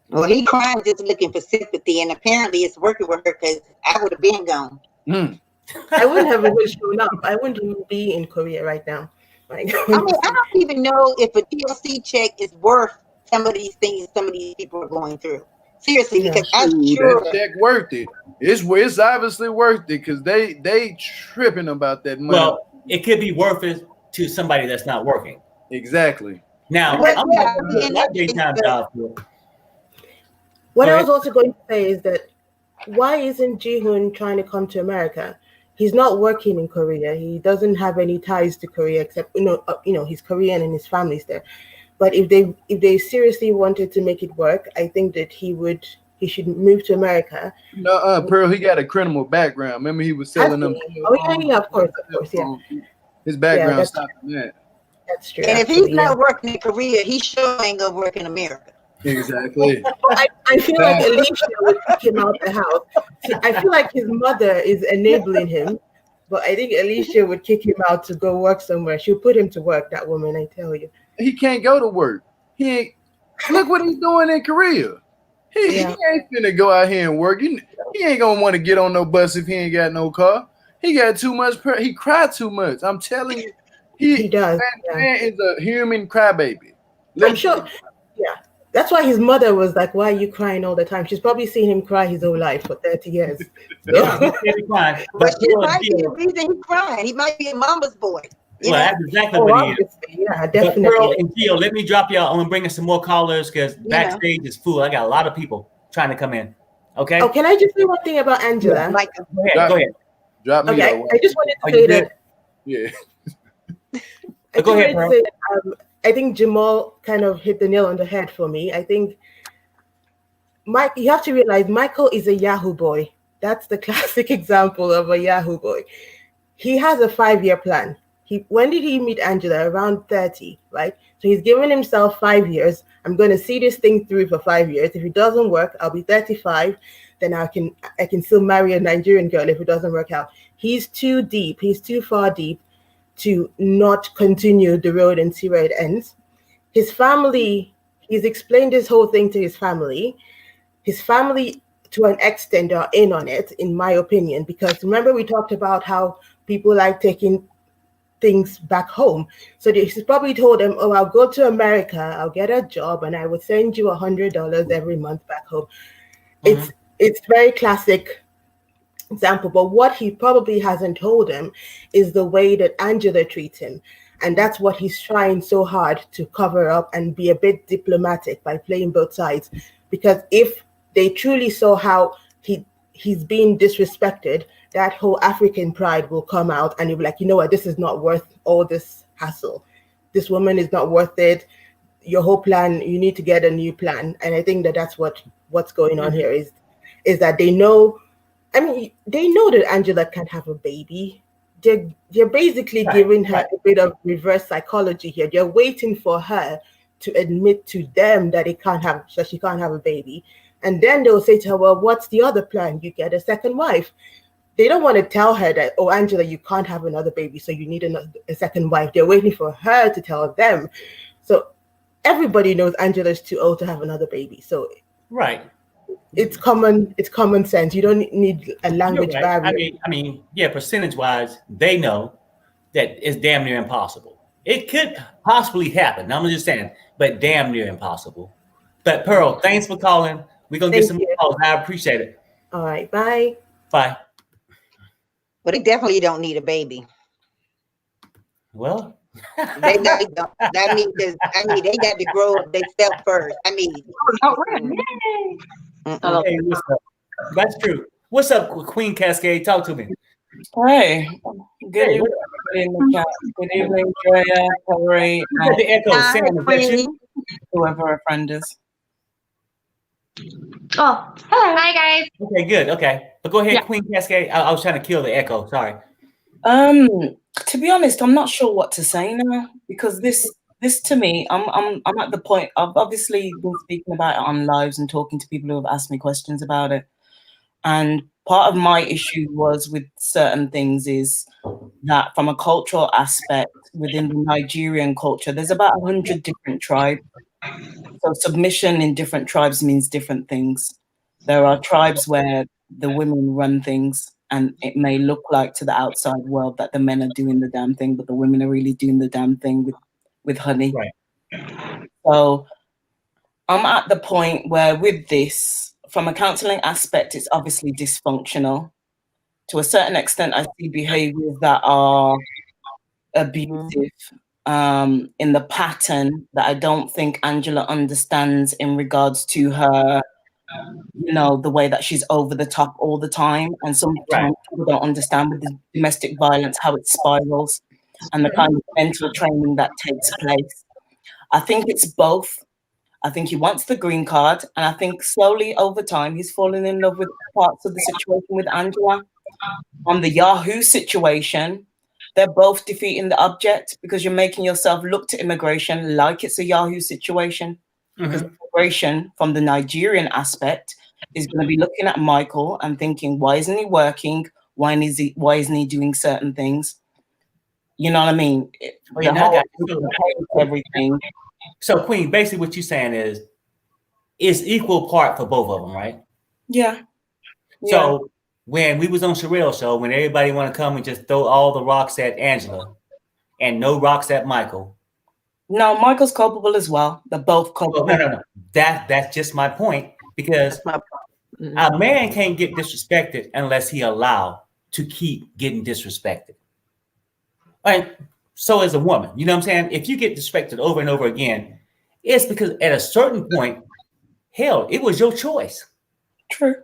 Well, he crying just looking for sympathy, and apparently it's working with her because I would have been gone. I wouldn't have even shown up. I wouldn't even be in Korea right now. Like, I mean, I don't even know if a TLC check is worth some of these things some of these people are going through. Seriously, because I'm sure that check worth it. It's obviously worth it because they tripping about that money. Well, it could be worth it to somebody that's not working. Exactly. Now, I'm not daytime job. What I was also going to say is that why isn't Jihoon trying to come to America? He's not working in Korea. He doesn't have any ties to Korea except he's Korean and his family's there. But if they seriously wanted to make it work, I think that he should move to America. No, Pearl, he got a criminal background. Remember, he was selling them. Of course, yeah. His background stopped that. That's true. And if he's not working in Korea, he sure ain't gonna work in America. Exactly. I feel like Alicia would kick him out the house. I feel like his mother is enabling him, but I think Alicia would kick him out to go work somewhere. She'll put him to work, that woman, I tell you. He can't go to work. Look what he's doing in Korea. He ain't finna go out here and work. He ain't gonna want to get on no bus if he ain't got no car. He got too much. He cried too much. I'm telling you, he does. Man is a human crybaby. I'm sure. Yeah. That's why his mother was like, why are you crying all the time? She's probably seen him cry his whole life for 30 years. But she might be the reason he's crying. He might be a mama's boy. Well, that's exactly what he is. Yeah, definitely. But Pearl and Gio, let me drop y'all. I'm going to bring in some more callers because backstage is full. I got a lot of people trying to come in. Okay? Oh, can I just say one thing about Angela? Michael. Go ahead. Drop me. Okay, I just wanted to say that Yeah. Go ahead, Pearl. I think Jamal kind of hit the nail on the head for me. I think Mike, you have to realize Michael is a Yahoo boy. That's the classic example of a Yahoo boy. He has a 5-year plan. When did he meet Angela? Around 30, right? So he's given himself 5 years. I'm going to see this thing through for 5 years. If it doesn't work, I'll be 35. Then I can still marry a Nigerian girl if it doesn't work out. He's too deep. He's too far deep to not continue the road and see where it ends. His family, he's explained this whole thing to his family. His family, to an extent, are in on it, in my opinion, because remember we talked about how people like taking things back home. So he's probably told them, oh, I'll go to America, I'll get a job, and I will send you $100 every month back home. Mm-hmm. It's very classic example, but what he probably hasn't told him is the way that Angela treats him. And that's what he's trying so hard to cover up and be a bit diplomatic by playing both sides. Because if they truly saw how he's being disrespected, that whole African pride will come out and you'll be like, you know what, this is not worth all this hassle. This woman is not worth it. Your whole plan, you need to get a new plan. And I think that that's what's going on here is that they know, I mean, they know that Angela can't have a baby. They're basically giving her a bit of reverse psychology here. They're waiting for her to admit to them that she can't have a baby. And then they'll say to her, well, what's the other plan? You get a second wife. They don't want to tell her that, oh, Angela, you can't have another baby, so you need a second wife. They're waiting for her to tell them. So everybody knows Angela's too old to have another baby. So it's common sense. You don't need a language barrier. I mean, yeah, percentage-wise, they know that it's damn near impossible. It could possibly happen. I'm just saying, but damn near impossible. But Pearl, thanks for calling. We're going to get some calls. I appreciate it. All right. Bye. Bye. But they definitely don't need a baby. Well, they don't. They got to grow up themselves first. Hey, what's up? That's true. What's up, Queen Cascade? Talk to me. Hey, good evening, good evening, Joya, Corey, and the echo. Whoever a friend is. Oh, hello. Hi, guys. Okay, good. Okay. But go ahead, Queen Cascade. I was trying to kill the echo. Sorry. To be honest, I'm not sure what to say now because this to me, I'm at the point. I've obviously been speaking about it on lives and talking to people who have asked me questions about it. And part of my issue was with certain things is that from a cultural aspect within the Nigerian culture, there's about 100 different tribes. So submission in different tribes means different things. There are tribes where the women run things and it may look like to the outside world that the men are doing the damn thing, but the women are really doing the damn thing with honey. Right. So I'm at the point where with this, from a counseling aspect, it's obviously dysfunctional. To a certain extent, I see behaviors that are abusive in the pattern that I don't think Angela understands in regards to her, the way that she's over the top all the time. And sometimes people don't understand with the domestic violence, how it spirals and the kind of mental training that takes place. I think it's both. I think he wants the green card, and I think slowly over time he's fallen in love with parts of the situation with Angela. On the Yahoo situation, they're both defeating the object because you're making yourself look to immigration like it's a Yahoo situation. Because immigration from the Nigerian aspect is going to be looking at Michael and thinking, why isn't he working? Why isn't he doing certain things? You know what I mean? Everything. So, Queen, basically what you're saying is it's equal part for both of them, right? Yeah. So when we was on Sherelle's show, when everybody want to come and just throw all the rocks at Angela and no rocks at Michael. No, Michael's culpable as well. They're both culpable. No. That's just my point, because a man can't get disrespected unless he allow to keep getting disrespected. Right? So as a woman, you know what I'm saying? If you get disrespected over and over again, it's because at a certain point, hell, it was your choice. True.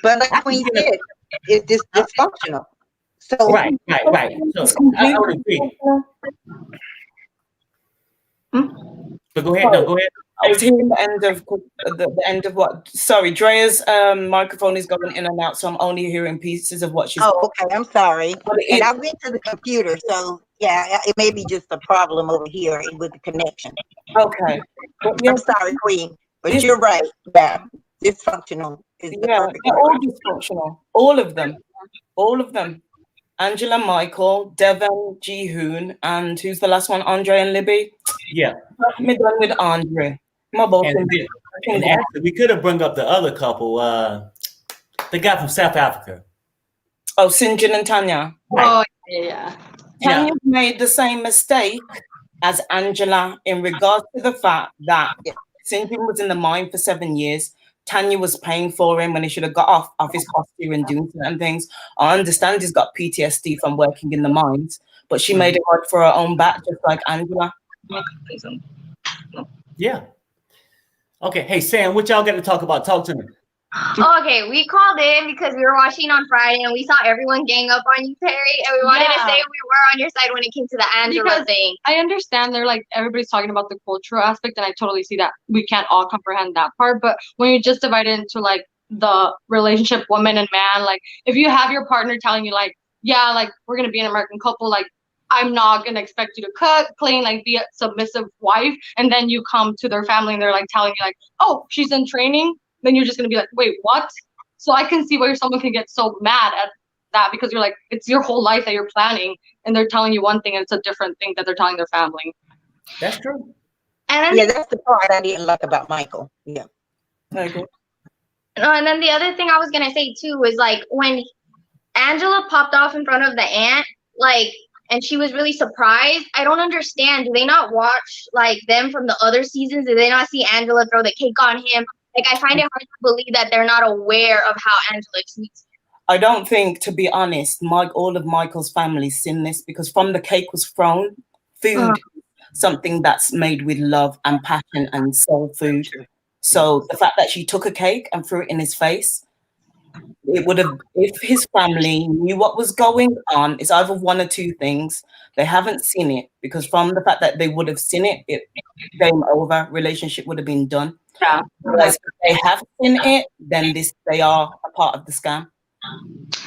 But like Queen said, it's dysfunctional. So right. So I would agree. But go ahead. No, go ahead. I was hearing the end of what. Sorry, Drea's microphone is going in and out, so I'm only hearing pieces of what she's. Oh, okay. I'm sorry. And I went to the computer, so yeah, it may be just a problem over here with the connection. Okay. I'm sorry, Queen, but you're right. Yeah, dysfunctional is the perfect they're word. all dysfunctional. All of them. Angela Michael, Deavan Jihoon, and who's the last one? Andre and Libby. Yeah. Me done with Andre. And actually, we could have brought up the other couple, the guy from South Africa. Oh, Sinjin and Tanya. Right. Oh, yeah. Tanya made the same mistake as Angela in regards to the fact that Sinjin was in the mine for 7 years. Tanya was paying for him when he should have got off his posture and doing certain things. I understand he's got PTSD from working in the mines, but she made it hard for her own back, just like Angela. Yeah. Okay. Hey, Sam, what y'all got to talk about? Talk to me. Okay, we called in because we were watching on Friday and we saw everyone gang up on you, Perry, and we wanted to say we were on your side when it came to the Angela thing. I understand they're like everybody's talking about the cultural aspect, and I totally see that we can't all comprehend that part. But when you just divide it into like the relationship woman and man, like if you have your partner telling you like, yeah, like we're gonna be an American couple, like I'm not gonna expect you to cook, clean, like be a submissive wife, and then you come to their family and they're like telling you like, oh, she's in training. Then you're just gonna be like, wait, what? So I can see where someone can get so mad at that because you're like, it's your whole life that you're planning, and they're telling you one thing and it's a different thing that they're telling their family. That's true. And then, that's the part I didn't like about Michael. Yeah. Okay. No, and then the other thing I was gonna say too was like when Angela popped off in front of the aunt, like, and she was really surprised. I don't understand. Do they not watch like them from the other seasons? Do they not see Angela throw the cake on him? Like, I find it hard to believe that they're not aware of how Angela treats him. I don't think, to be honest, all of Michael's family seen this because from the cake was thrown, food, something that's made with love and passion and soul food. So the fact that she took a cake and threw it in his face, it would have, if his family knew what was going on, it's either one or two things. They haven't seen it because from the fact that they would have seen it, game over, relationship would have been done. Yeah. Whereas if they have seen it, then they are a part of the scam.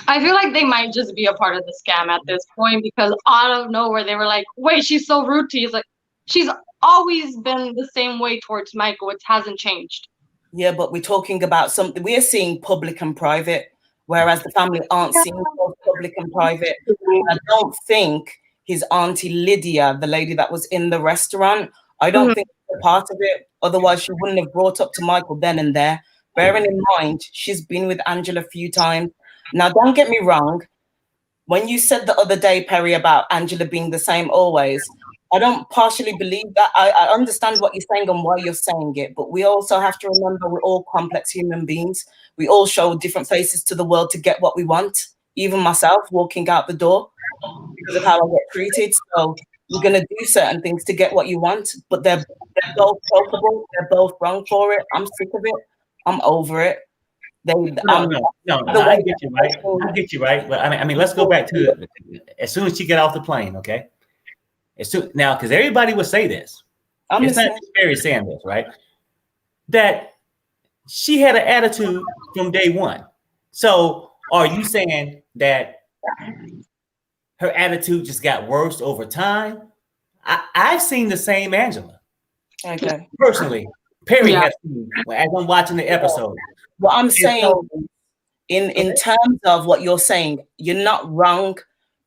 I feel like they might just be a part of the scam at this point because out of nowhere they were like, wait, she's so rude to you. It's like, she's always been the same way towards Michael. It hasn't changed. Yeah, but we're talking about something, we're seeing public and private, whereas the family aren't seeing both public and private. I don't think his auntie Lydia, the lady that was in the restaurant, I don't think she's a part of it. Otherwise, she wouldn't have brought up to Michael then and there. Bearing in mind, she's been with Angela a few times. Now, don't get me wrong. When you said the other day, Perry, about Angela being the same always, I don't partially believe that. I understand what you're saying and why you're saying it, but we also have to remember we're all complex human beings. We all show different faces to the world to get what we want. Even myself, walking out the door because of how I get treated. So you're going to do certain things to get what you want, but they're both culpable. They're both wrong for it. I'm sick of it. I'm over it. No, I get you, right? I get you, right? But I mean, let's go back to it. As soon as she get off the plane, okay? Now, because everybody would say this. It's not just Perry saying this, right? That she had an attitude from day one. So are you saying that her attitude just got worse over time? I've seen the same Angela. Okay. Personally, Perry has seen as I'm watching the episode. What I'm saying in terms of what you're saying, you're not wrong,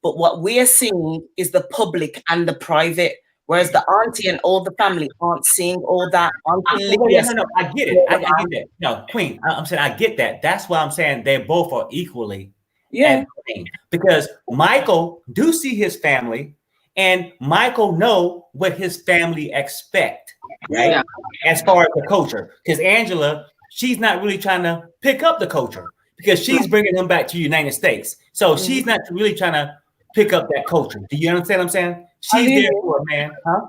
but what we're seeing is the public and the private, whereas the auntie and all the family aren't seeing all that. No, I get it. I get that. No, Queen, I'm saying I get that. That's why I'm saying they both are equally at blame. Because Michael do see his family, and Michael know what his family expect, right? Yeah. As far as the culture, because Angela, she's not really trying to pick up the culture because she's bringing him back to the United States. So she's not really trying to pick up that culture. Do you understand what I'm saying? She's there for a man, huh?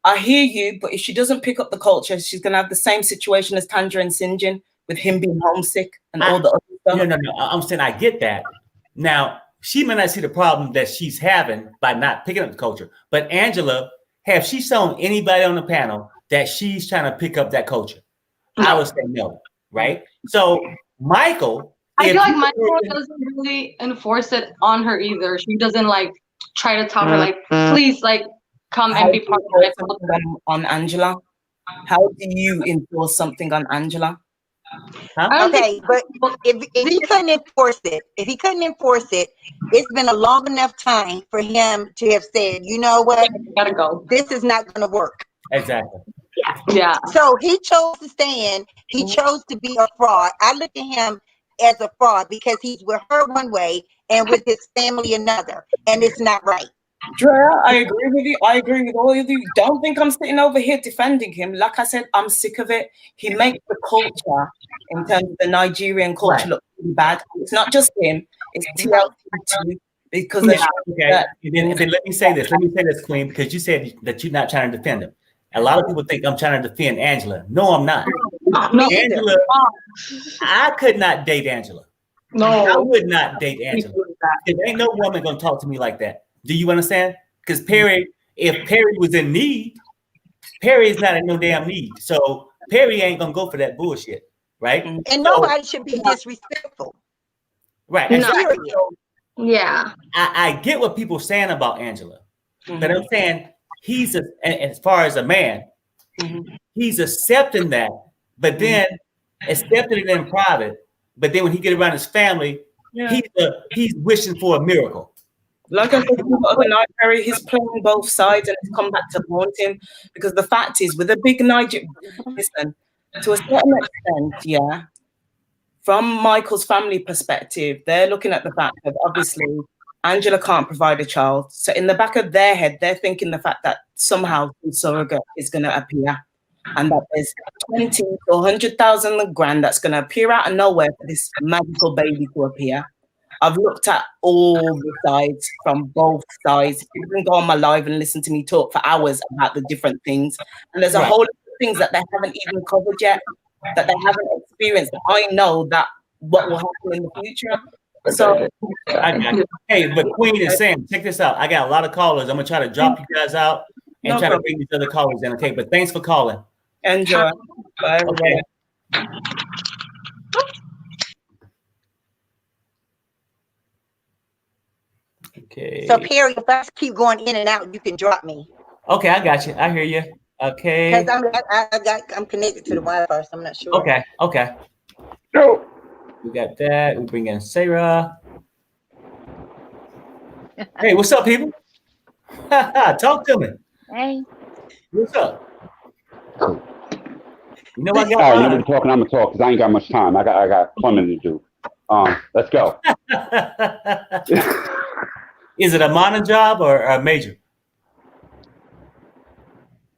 I hear you, but if she doesn't pick up the culture, she's going to have the same situation as Tanja and Sinjin with him being homesick and all the other stuff. No. I'm saying I get that. Now, she may not see the problem that she's having by not picking up the culture. But Angela, have she shown anybody on the panel that she's trying to pick up that culture? No. I would say no, right? So Michael, I feel like Michael doesn't really enforce it on her either. She doesn't like try to tell her like, please, like, come and be part of it. On Angela, how do you enforce something on Angela? Huh? Okay, but if he couldn't enforce it, it's been a long enough time for him to have said, you know what, gotta go. This is not going to work. Exactly. Yeah. So he chose to stand. He chose to be a fraud. I look at him as a fraud because he's with her one way and with his family another, and it's not right. Drea, I agree with you. I agree with all of you. Don't think I'm sitting over here defending him. Like I said, I'm sick of it. He makes the culture, in terms of the Nigerian culture, look really bad. It's not just him. It's TLC too. Because okay. And then let me say this, Queen, because you said that you're not trying to defend him. A lot of people think I'm trying to defend Angela. No, I'm not. Angela, I could not date Angela. No, I would not date Angela. There ain't no woman gonna talk to me like that. Do you understand? Because Perry, if Perry was in need, Perry is not in no damn need. So Perry ain't gonna go for that bullshit, right? And nobody should be disrespectful. Right. No. Yeah. I get what people are saying about Angela, but I'm saying as far as a man, he's accepting that, but then accepting it in private. But then when he get around his family, he's wishing for a miracle. Like I said the other night, Perry, he's playing both sides and it's come back to haunt him. Because the fact is, with a big Nigerian, listen, to a certain extent, from Michael's family perspective, they're looking at the fact that obviously Angela can't provide a child. So in the back of their head, they're thinking the fact that somehow the surrogate is going to appear. And that there's 20 to 100,000 grand that's going to appear out of nowhere for this magical baby to appear. I've looked at all the sides from both sides. You can go on my live and listen to me talk for hours about the different things. And there's a whole lot of things that they haven't even covered yet, that they haven't experienced. I know that what will happen in the future. So, hey, but Queen is saying, check this out. I got a lot of callers. I'm going to try to drop you guys out and try to bring these other callers in. Okay, but thanks for calling. Enjoy. Bye, okay. Okay. So Perry, if I keep going in and out, you can drop me. Okay, I got you. I hear you. Okay. Because I'm connected to the Wi-Fi, so I'm not sure. Okay. No. We got that. We bring in Sarah. Hey, what's up, people? Talk to me. Hey. What's up? You know I got. All right, nobody talking. I'm gonna talk because I ain't got much time. I got plumbing to do. Let's go. Is it a minor job or a major?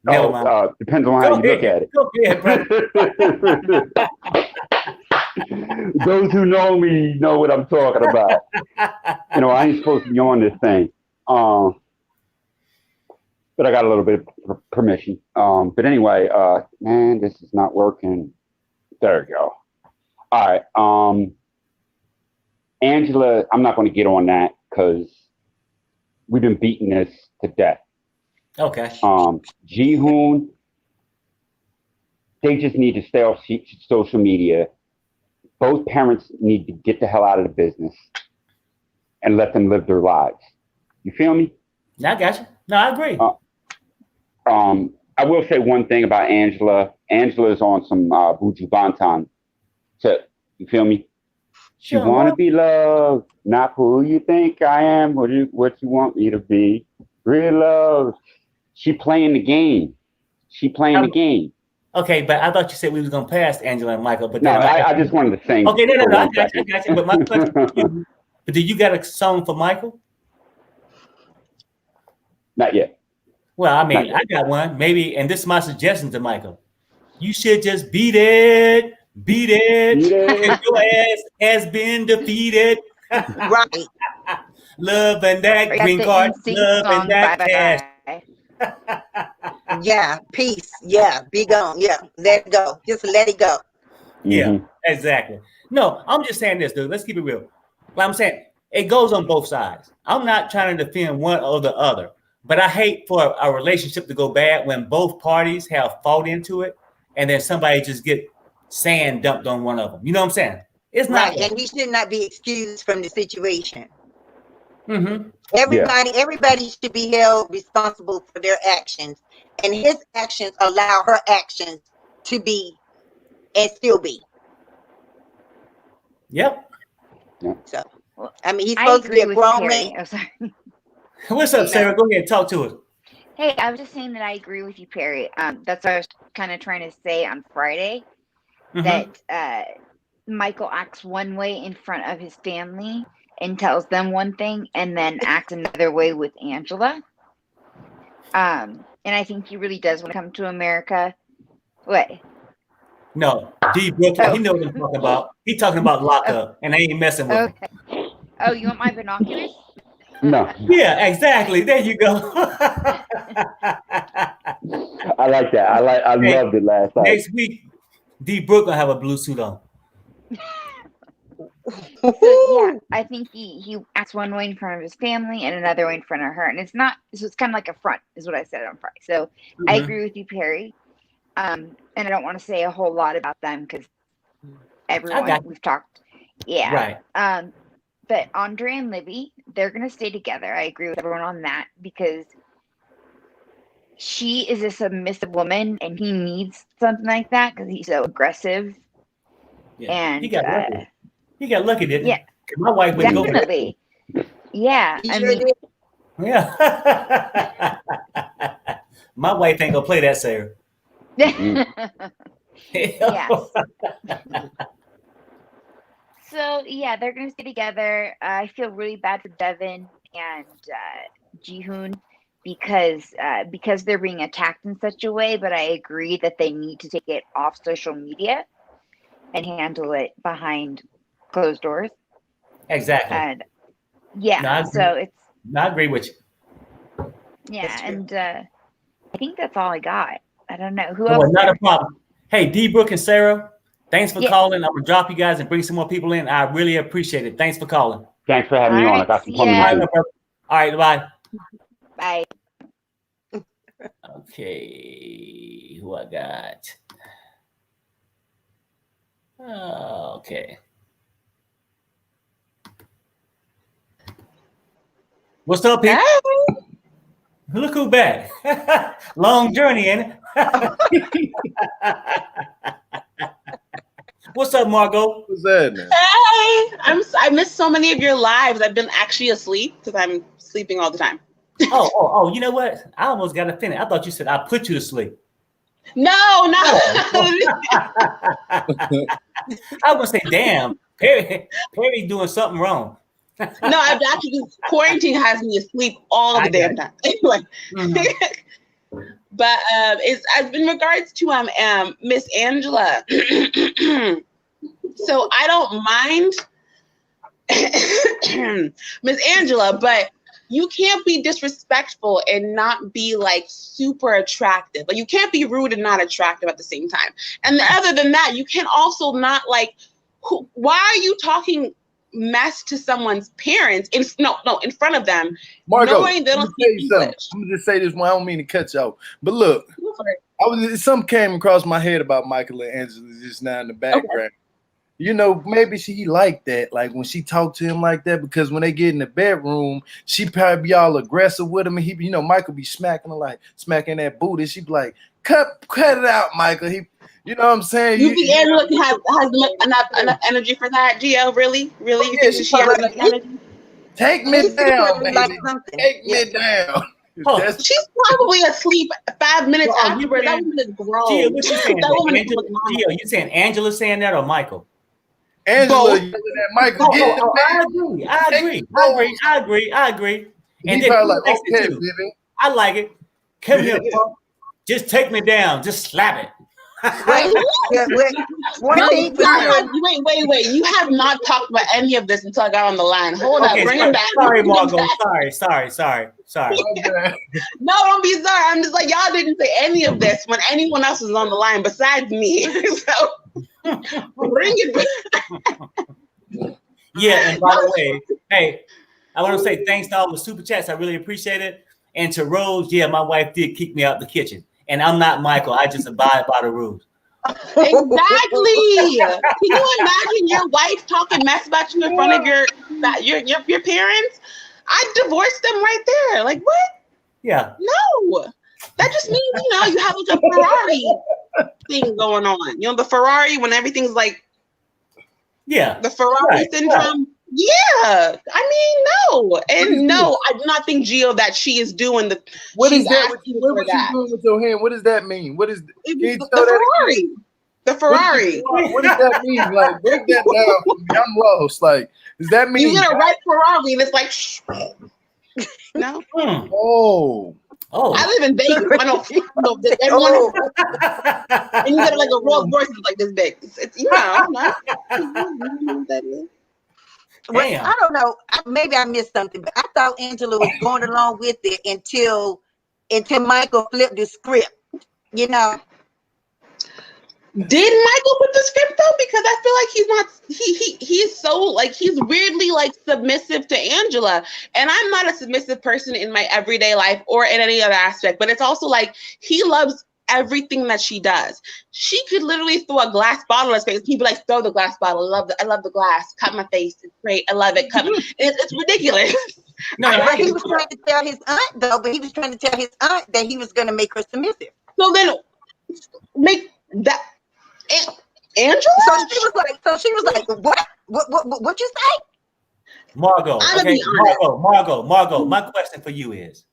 Depends on how you look at it. Go ahead, Those who know me know what I'm talking about. I ain't supposed to be on this thing. But I got a little bit of permission. But anyway, man, this is not working. There we go. All right. Angela, I'm not going to get on that because we've been beating this to death. Okay. Jihoon, they just need to stay off social media. Both parents need to get the hell out of the business and let them live their lives. You feel me? I got you. No, I agree. I will say one thing about Angela. Angela is on some Buju Banton tip. You feel me? She want to be loved, not who you think I am, what you want me to be. Real love. She playing the game. The game. Okay, but I thought you said we was gonna pass Angela and Michael. But no, I just wanted to sing. Okay, no, I got you. But my question to you, but do you got a song for Michael? Not yet. Well, I mean, I got one. Maybe, and this is my suggestion to Michael. You should just beat it. Your ass has been defeated. Right. Love and that green card. Love and that cash. Yeah, peace. Yeah, be gone. Yeah, let it go. Just let it go. Yeah, exactly. No, I'm just saying this, dude. Let's keep it real. Like I'm saying, It goes on both sides. I'm not trying to defend one or the other, but I hate for a relationship to go bad when both parties have fought into it, and then somebody just get sand dumped on one of them. You know what I'm saying? It's not right, and he should not be excused from the situation. Mm-hmm. Everybody should be held responsible for their actions, and his actions allow her actions to be and still be. Yep. So, I mean, he's supposed to be a grown man. Oh, sorry. What's up, Sarah? Go ahead, talk to us. Hey, I was just saying that I agree with you, Perry. That's what I was kind of trying to say on Friday, that Michael acts one way in front of his family and tells them one thing, and then acts another way with Angela. And I think he really does want to come to America. What? No, D. Brooklyn, he knows what I'm talking about. He talking about lockup, and I ain't messing with him. Oh, you want my binoculars? No. Yeah, exactly. There you go. I like that. I loved it last night. Next week, D. Brooklyn have a blue suit on. So yeah, I think he acts one way in front of his family and another way in front of her, and it's not. So it's kind of like a front, is what I said on Friday. So I agree with you, Perry. And I don't want to say a whole lot about them because everyone we've talked. Yeah. Right. But Andre and Libby, they're gonna stay together. I agree with everyone on that because she is a submissive woman, and he needs something like that because he's so aggressive. Yeah. And he got lucky. He got lucky, didn't he? Yeah, my wife would go. Definitely. Yeah, I mean, yeah. My wife ain't gonna play that, Sarah. Yes. So yeah, they're gonna stay together. I feel really bad for Deavan and Jihoon because they're being attacked in such a way. But I agree that they need to take it off social media and handle it behind closed doors. Exactly. And yeah, no, so it's. I agree with you. Yeah, and I think that's all I got. I don't know who Well, else. not a problem. Hey, D. Brooke and Sarah, thanks for calling. I'm gonna drop you guys and bring some more people in. I really appreciate it. Thanks for calling. Thanks for having me on. I got some All right, bye. Bye. Okay, who I got? Okay. What's up, people? Hey. Look who back. Long journey, ain't it? What's up, Margot? What's that now? Hey, I missed so many of your lives. I've been actually asleep because I'm sleeping all the time. Oh, you know what? I almost got offended. I thought you said I put you to sleep. No. I was gonna say, damn, Perry doing something wrong. No, I've actually quarantine has me asleep all the damn time. Like, but it's in regards to Miss Angela. So I don't mind Miss Angela, but you can't be disrespectful and not be like super attractive. Like you can't be rude and not attractive at the same time. And other than that, you can also not like. Why are you talking mess to someone's parents in front of them? Margo, knowing they don't speak English. I'm gonna just say this one. I don't mean to cut you off, but look, something came across my head about Michael and Angela just now in the background. Okay. You know, maybe she liked that, like when she talked to him like that, because when they get in the bedroom, she probably be all aggressive with him, and he, Michael be smacking her, like smacking that booty. She be like, cut it out, Michael. You know what I'm saying? You think Angela has enough energy for that, GL? Really? You think she has enough energy? Take me down, baby. Take me down. She's probably asleep 5 minutes afterwards. That woman is grown. Gio, what you saying? Gio, you saying Angela saying that or Michael? Angela yelling at Michael. I agree. And he then like, okay, baby. I like it. Come here, punk. Just take me down. Just slap it. Wait. You have not talked about any of this until I got on the line. Hold up, bring him back. Sorry, Margo. Sorry. No, don't be sorry. I'm just like, y'all didn't say any of this when anyone else was on the line besides me. So bring it back. Yeah, and by the way, Hey, I want to say thanks to all the super chats. I really appreciate it. And to Rose, yeah, my wife did kick me out the kitchen. And I'm not Michael. I just abide by the rules. Exactly. Can you imagine your wife talking mess about you in front of your parents? I'd divorce them right there. Like, what? Yeah. No. That just means, you have like a Ferrari thing going on. The Ferrari when everything's like, the Ferrari syndrome. Right. Yeah. I mean, no. And no, I do not think, Gio, that she is doing the. What is that? What was she doing with your hand? What does that mean? What is the Ferrari? The Ferrari. What does that mean? Like, break that down for me. I'm lost. Like, does that mean you get a red Ferrari and it's like, no? Oh. I live in Vegas. I know everyone. And you get like a Rolls Royce that's like this big. It's Well, I don't know. Maybe I missed something, but I thought Angela was going along with it until Michael flipped the script. Did Michael put the script though? Because I feel like he's so like he's weirdly like submissive to Angela. And I'm not a submissive person in my everyday life or in any other aspect, but it's also like he loves everything that she does. She could literally throw a glass bottle in his face. He'd be like, throw the glass bottle. I love the glass. Cut my face. It's great. I love it. It's ridiculous. But he was trying to tell his aunt though, that he was gonna make her submissive. So then make that Angela? So she was like, what you say? Margot, Margot, my question for you is,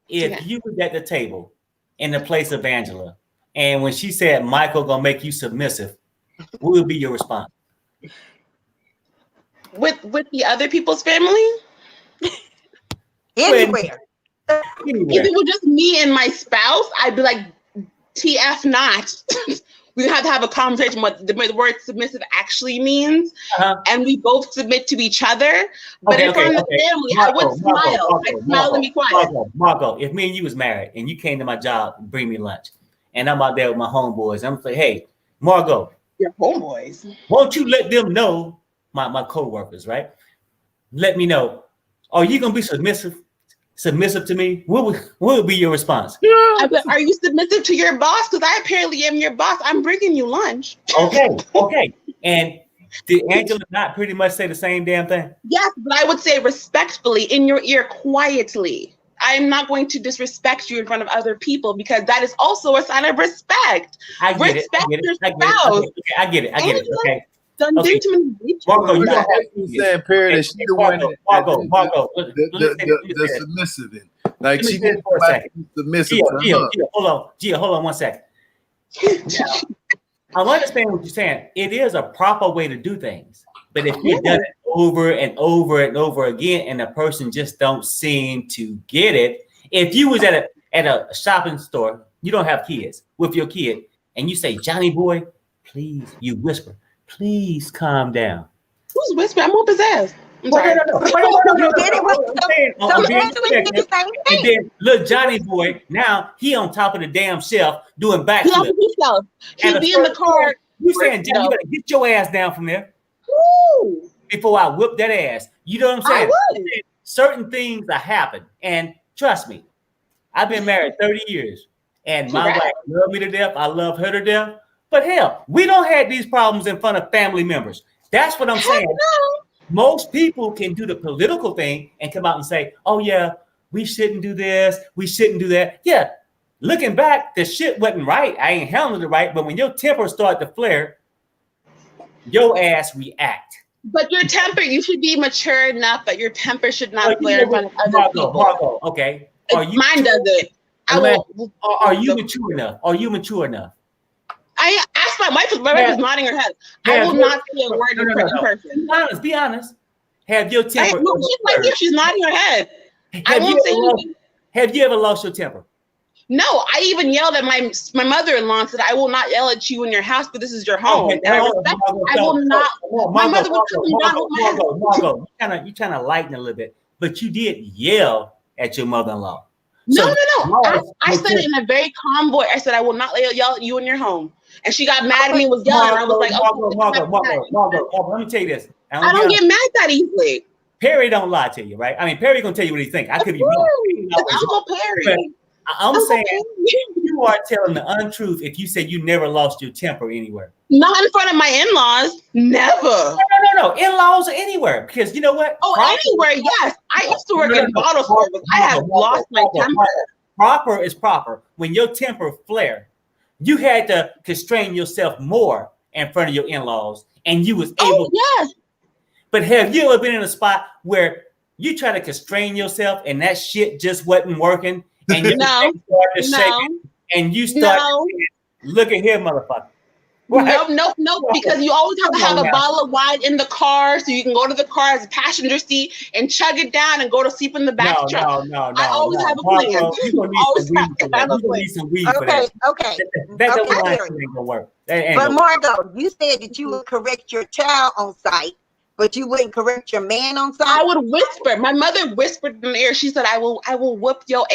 if you was at the table in the place of Angela, and when she said Michael gonna make you submissive, what would be your response? With the other people's family? Anywhere. If it was just me and my spouse, I'd be like, TF not. We have to have a conversation what the word submissive actually means, and we both submit to each other. But if we're in the family, I would smile. I'd smile and be quiet. Margot, if me and you was married and you came to my job and bring me lunch, and I'm out there with my homeboys, I'm like, hey, Margot, your homeboys, won't you let them know, my co-workers, right? Let me know, are you gonna be submissive to me? What would be your response? Are you submissive to your boss? Because I apparently am your boss. I'm bringing you lunch. Okay. And did Angela not pretty much say the same damn thing? Yes, but I would say respectfully in your ear, quietly. I'm not going to disrespect you in front of other people because that is also a sign of respect. I get it. I get it. Okay. Margot, you don't have to say Perry that she's the one the submissive in. Like she didn't submissive. Gia, hold on 1 second. I understand what you're saying. It is a proper way to do things, but if you've done it over and over and over again, and the person just don't seem to get it, if you was at a shopping store, you don't have kids with your kid, and you say, "Johnny boy, please," you whisper, "Please calm down." Who's whispering? I'm on his ass. And then little Johnny boy, now he on top of the damn shelf doing backflips. He be in the car. You saying, Johnny, you better get your ass down from there before I whip that ass. You know what I'm saying? Certain things that happen, and trust me, I've been married 30 years, and my wife loves me to death. I love her to death. But hell, we don't have these problems in front of family members. That's what I'm saying. Most people can do the political thing and come out and say, "Oh yeah, we shouldn't do this, we shouldn't do that." Yeah, looking back, the shit wasn't right. I ain't handling it right. But when your temper start to flare, your ass react. But your temper, you should be mature enough that your temper should not flare in front of other people. Margot, okay. Mine doesn't. Are you mature enough? Are you mature enough? I asked my wife is nodding her head. I will not say a word in person. Be honest. Have your temper. She's like you. She's nodding her head. I won't say anything. Have you ever lost your temper? No, I even yelled at my mother-in-law and said, "I will not yell at you in your house, but this is your home." Okay, I will not. My mother would come down with my Margot, you kind of lighten a little bit, but you did yell at your mother-in-law. No. I said it in a very calm voice. I said, "I will not yell at you in your home." And she got mad at me and was yelling. I was like, Margot, let me tell you this. I don't get mad that easily. Perry don't lie to you, right? I mean, Perry gonna tell you what he think. I could be wrong. Uncle Perry. But I'm saying you are telling the untruth if you say you never lost your temper anywhere. Not in front of my in-laws. Never. No. In-laws are anywhere because you know what? Anywhere, yes. I used to work in bottle service. I have lost my temper. Proper is proper. When your temper flare, you had to constrain yourself more in front of your in-laws, and you was able. Yes. But have you ever been in a spot where you try to constrain yourself and that shit just wasn't working, and you shaking, and you start saying, look at here, motherfucker. Right? No, because you always have to have a bottle of wine in the car so you can go to the car as a passenger seat and chug it down and go to sleep in the back truck. No. I always have a plan. You're gonna need some weed for that. Okay. That ain't gonna work. But Margot, you said that you would correct your child on site, but you wouldn't correct your man on site. I would whisper. My mother whispered in the ear. She said, "I will whoop your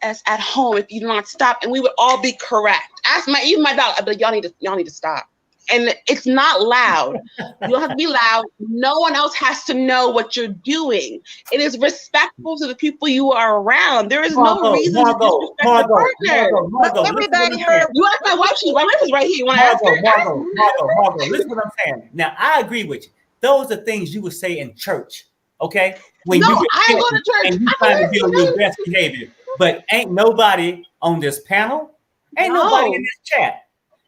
ass at home if you do not stop," and we would all be correct. Ask even my dog. I'd be like, y'all need to stop. And it's not loud. You don't have to be loud. No one else has to know what you're doing. It is respectful to the people you are around. There is no reason to disrespect your partner. Everybody heard. You ask my wife. My wife is right here. You want to ask her? Margot, listen to what I'm saying. Now, I agree with you. Those are things you would say in church, okay? When I go to church. and you trying to be on your best behavior. But ain't nobody on this panel, nobody in this chat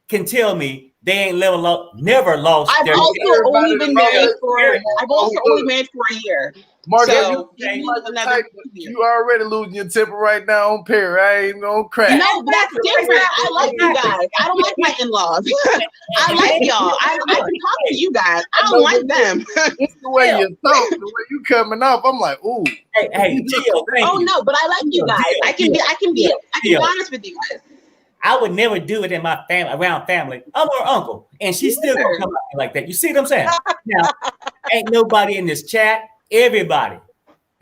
can tell me they ain't never lost. I've also only been married for a year. Margot, you already losing your temper right now on Perry. I ain't gonna crack. No, but that's different. I like you guys. I don't like my in-laws. I like y'all. I can talk to you guys. I don't like them. It's the way you talk, the way you coming up. I'm like, ooh. Hey, Gio, no, but I like you guys. I can be honest with you guys. I would never do it in my family, around family. I'm her uncle, and she's still gonna come at me like that. You see what I'm saying? Now, ain't nobody in this chat. Everybody.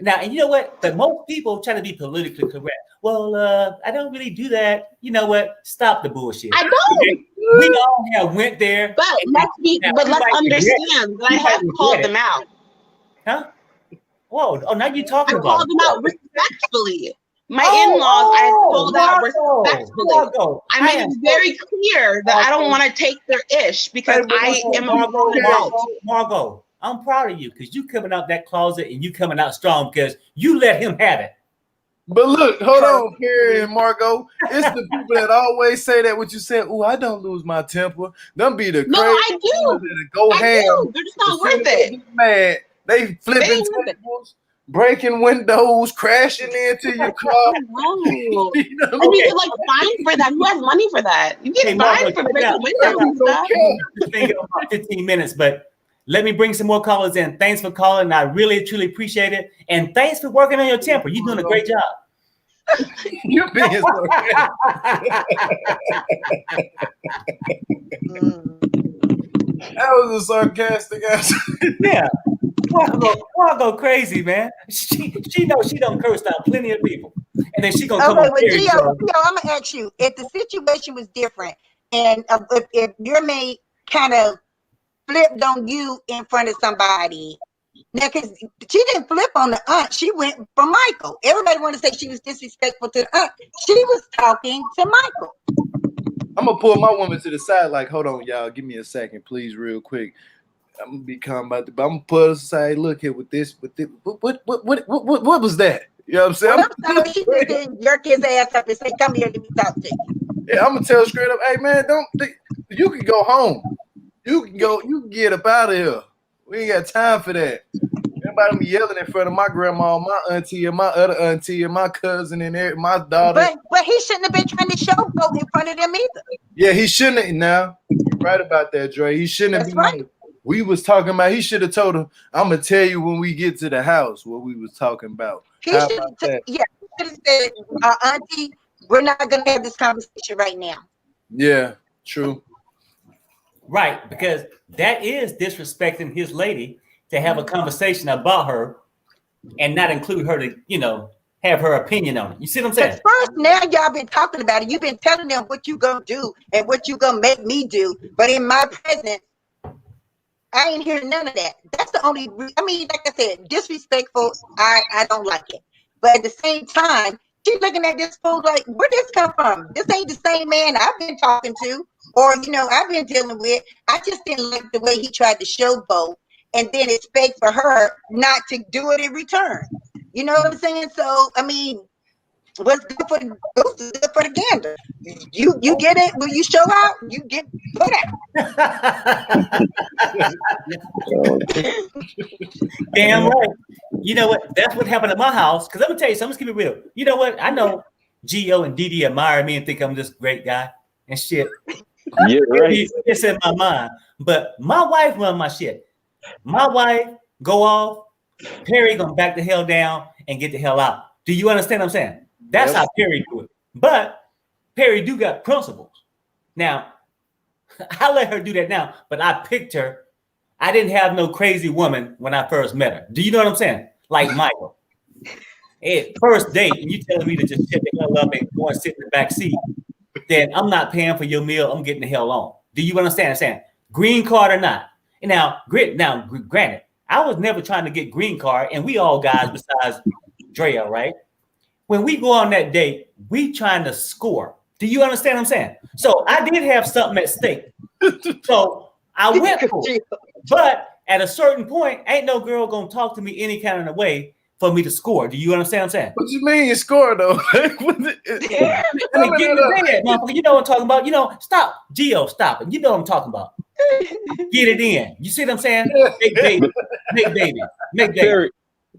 Now, and you know what? But most people try to be politically correct. Well, I don't really do that. You know what? Stop the bullshit. I don't. Okay? We all have went there. But let's understand that I have called them out. Huh? Whoa! Oh, now you're talking about. I called them out respectfully. My in-laws, I called out respectfully. I made it very clear that I don't want to take their ish because I am a adult. Margot, I'm proud of you because you coming out that closet and you coming out strong because you let him have it. But look, hold on, Perry and Margot. It's the people that always say that what you said. Oh, I don't lose my temper. Them be the crazy. No, I do. That go ham. They're just not worth it. Mad. They flipping tables, breaking windows, crashing into your car. You get like fined for that. Who has money for that? You get fined for breaking windows and stuff. Think about 15 minutes, but let me bring some more callers in. Thanks for calling. I really, truly appreciate it. And thanks for working on your temper. You're doing a great job. You're being so That was a sarcastic answer. Yeah. I'll go crazy, man. She knows she don't curse out plenty of people. And then she gonna come up here. Gio, I'm gonna ask you, if the situation was different and if your mate kind of flipped on you in front of somebody. Now, because she didn't flip on the aunt, she went for Michael. Everybody want to say she was disrespectful to the aunt. She was talking to Michael. I'm gonna pull my woman to the side, like, hold on, y'all, give me a second, please, real quick. I'm gonna be calm about it, but I'm gonna put her aside. Look here with this, what was that? You know what I'm saying? Well, she didn't jerk his ass up and say, "Come here, let me talk to you." Yeah, I'm gonna tell her straight up, hey man, you can go home. You can get up out of here. We ain't got time for that. Everybody be yelling in front of my grandma, my auntie, and my other auntie, and my cousin, and my daughter. But he shouldn't have been trying to showboat in front of them either. Yeah, he shouldn't have. Now, you're right about that, Dre. He shouldn't have been. Right. We was talking about, he should have told him, I'm going to tell you when we get to the house what we was talking about. He should have said, auntie, we're not going to have this conversation right now. Yeah, true. Right, because that is disrespecting his lady to have a conversation about her and not include her to, have her opinion on it. You see what I'm saying? First, now y'all been talking about it. You've been telling them what you gonna do and what you gonna make me do. But in my presence, I ain't hearing none of that. That's the only. I mean, like I said, disrespectful. I don't like it. But at the same time, she's looking at this fool like, where this come from? This ain't the same man I've been talking to, or I've been dealing with. I just didn't like the way he tried to showboat, and then expect for her not to do it in return. You know what I'm saying? So I mean, what's good for the goose is good for the gander. You get it when you show out, you get put out. Damn right. You know what? That's what happened at my house. Because I'm gonna tell you something. Let's keep it real. You know what? I know Gio and Didi admire me and think I'm this great guy and shit. Yeah, right. It's in my mind. But my wife run my shit. My wife go off. Perry gonna back the hell down and get the hell out. Do you understand what I'm saying? That's how Perry do it. But Perry do got principles. Now, I let her do that now, but I picked her. I didn't have no crazy woman when I first met her. Do you know what I'm saying? Like Michael. First date, and you telling me to just shut the hell up and go and sit in the back seat, then I'm not paying for your meal. I'm getting the hell on. Do you understand what I'm saying? Green card or not? And now, granted, I was never trying to get green card, and we all guys besides Drea, right? When we go on that date, we trying to score. Do you understand what I'm saying? So I did have something at stake. So I went for it. But at a certain point, ain't no girl gonna talk to me any kind of way for me to score. Do you understand what I'm saying? What you mean you score though? I mean, get in the bed, motherfucker. You know what I'm talking about. Stop. Gio, stop it. You know what I'm talking about. Get it in. You see what I'm saying? Make baby.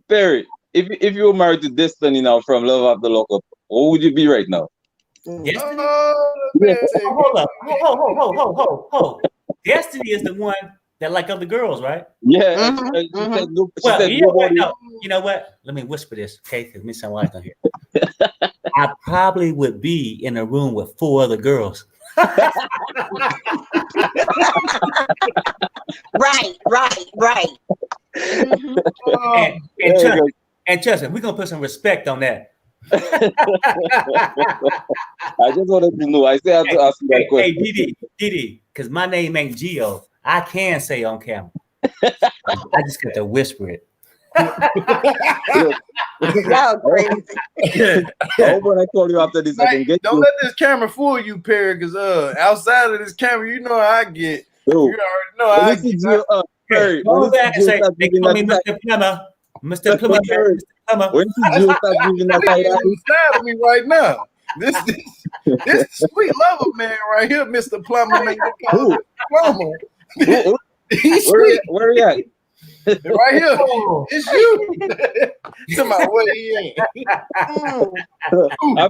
Perry, if you were married to Destiny now from Love After Lockup, what would you be right now? Destiny? Hold up. Hold. Destiny is the one that like other girls, right? Yeah. You know what? Let me whisper this, okay? Because Miss Wife don't hear. I probably would be in a room with 4 other girls. Right. Mm-hmm. And trust me, we're gonna put some respect on that. I just wanted to know. I still have to ask you that question. Hey, Didi, because my name ain't Gio. I can say on camera. I just got to whisper it. Y'all crazy. I hope when I call you after this, I can get Don't let this camera fool you, Perry, because outside of this camera, you know how I get. You already know how I get. Perry, go back and say, they call me Mr. Plummer. Mr. Plummer. Mr. Plummer. When did you start giving that side of me right now? This sweet lover man right here, Mr. Plummer. Plummer. He's sweet. Where he at? Right here. It's you. Come on, where he at?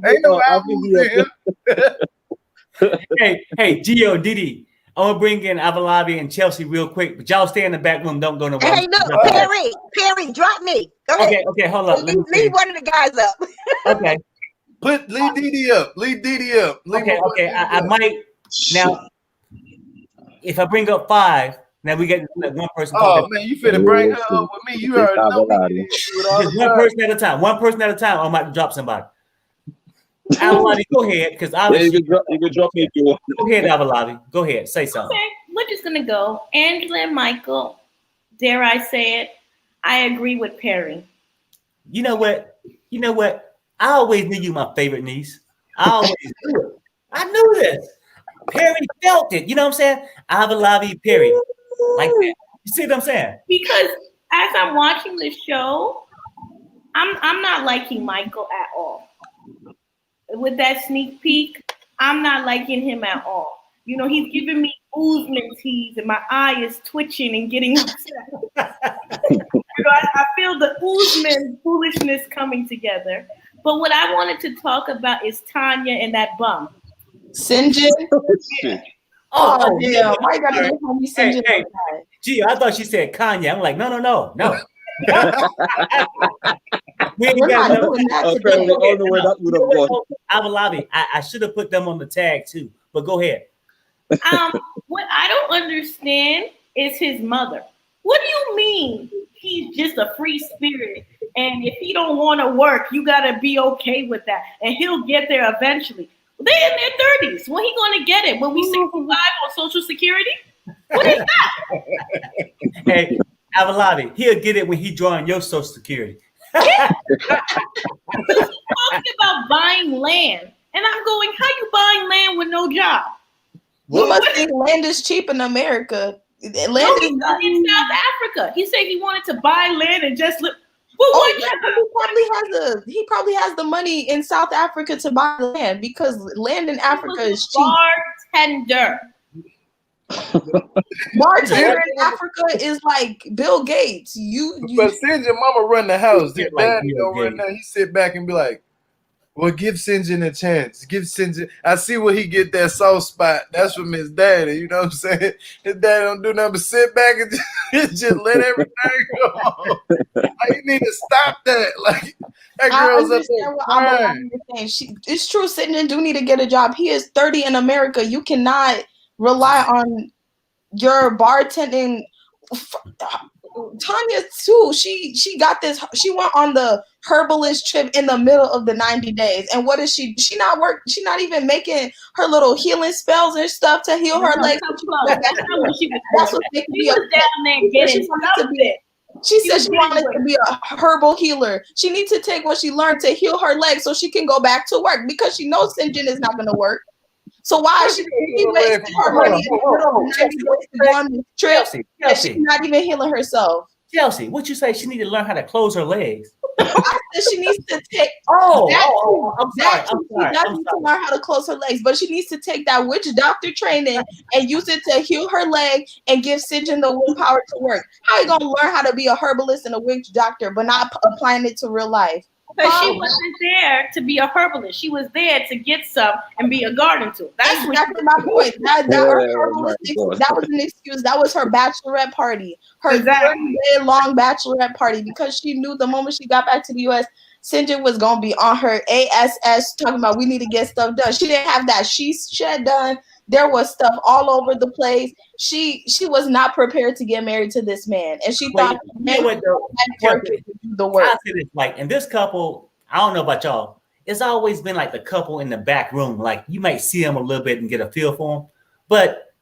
Ain't no album here. Hey, Gio, Didi. I'm gonna bring in Avalabi and Chelsea real quick, but y'all stay in the back room. Don't go nowhere. Hey, look, Perry, drop me. Go ahead. Okay, hold on. Leave one of the guys up. Okay. Lead Didi up. Okay. I might now. If I bring up 5, now we get one person. Oh man, you finna bring her up with me? You already know. Just one person at a time. One person at a time. I might drop somebody. Avalabi, go ahead, because you can drop me if you want. Go ahead, Avalabi. Go ahead, say something. Okay, we're just gonna go. Angela and Michael, dare I say it? I agree with Perry. You know what? I always knew you my favorite niece. I always knew it. I knew this. Perry felt it. You know what I'm saying? Avalabi, Perry, like that. You see what I'm saying? Because as I'm watching the show, I'm not liking Michael at all. With that sneak peek, I'm not liking him at all. He's giving me Usman tease, and my eye is twitching and getting upset. I feel the Usman foolishness coming together. But what I wanted to talk about is Tanya and that bum. Sinjin? Oh, yeah. Why got to call me Sinjin? Hey, gee, I thought she said Kanye. I'm like, no. We ain't got no. Avalabi, I should have put them on the tag too, but go ahead. What I don't understand is his mother. What do you mean he's just a free spirit, and if he don't want to work, you gotta be okay with that, and he'll get there eventually? They're in their 30s. When he gonna get it? When we 65 on Social Security? What is that? Hey, Avalabi, he'll get it when he drawing your Social Security. He's talking about buying land. And I'm going, how you buying land with no job? You must think land is cheap in America. Land No, is not in South Africa. He said he wanted to buy land and just live. Well, he probably has the money in South Africa to buy land because land in Africa is cheap. Bartender. Bartender in Africa is like Bill Gates. But since your mama run the house, your daddy don't run that. He sit back and be like, well, give Sinjin a chance. Give Sinjin. I see where he get that soft spot. That's from his daddy. You know what I'm saying? His daddy don't do nothing but sit back and just let everything go. You need to stop that. Like that girl's up there crying. It's true. Sinjin do need to get a job. He is 30 in America. You cannot rely on your bartending. Tanya too. She got this. She went on the herbalist trip in the middle of the 90 days. And what is she? She not work. She not even making her little healing spells and stuff to heal her legs. That's what they She was down there getting something. She said she wanted to be a herbal healer. She needs to take what she learned to heal her legs so she can go back to work because she knows Sinjin is not going to work. So why is she wasting her money on this trip? She's not even healing herself. Chelsea, what you say? She need to learn how to close her legs. I said she needs to take. I'm sorry. She does need to learn how to close her legs, but she needs to take that witch doctor training and use it to heal her leg and give Sinjin the willpower to work. How you gonna learn how to be a herbalist and a witch doctor, but not applying it to real life? Because she wasn't there to be a herbalist. She was there to get some and be a garden tool. That's exactly my point. That was an excuse. That was her bachelorette party. Her 30-day-long bachelorette party because she knew the moment she got back to the U.S., Sinjin was going to be on her ASS talking about we need to get stuff done. She didn't have that she shed done. There was stuff all over the place. She was not prepared to get married to this man. And she thought the work. I say this, like, in this couple, I don't know about y'all, it's always been like the couple in the back room. Like, you might see them a little bit and get a feel for them. But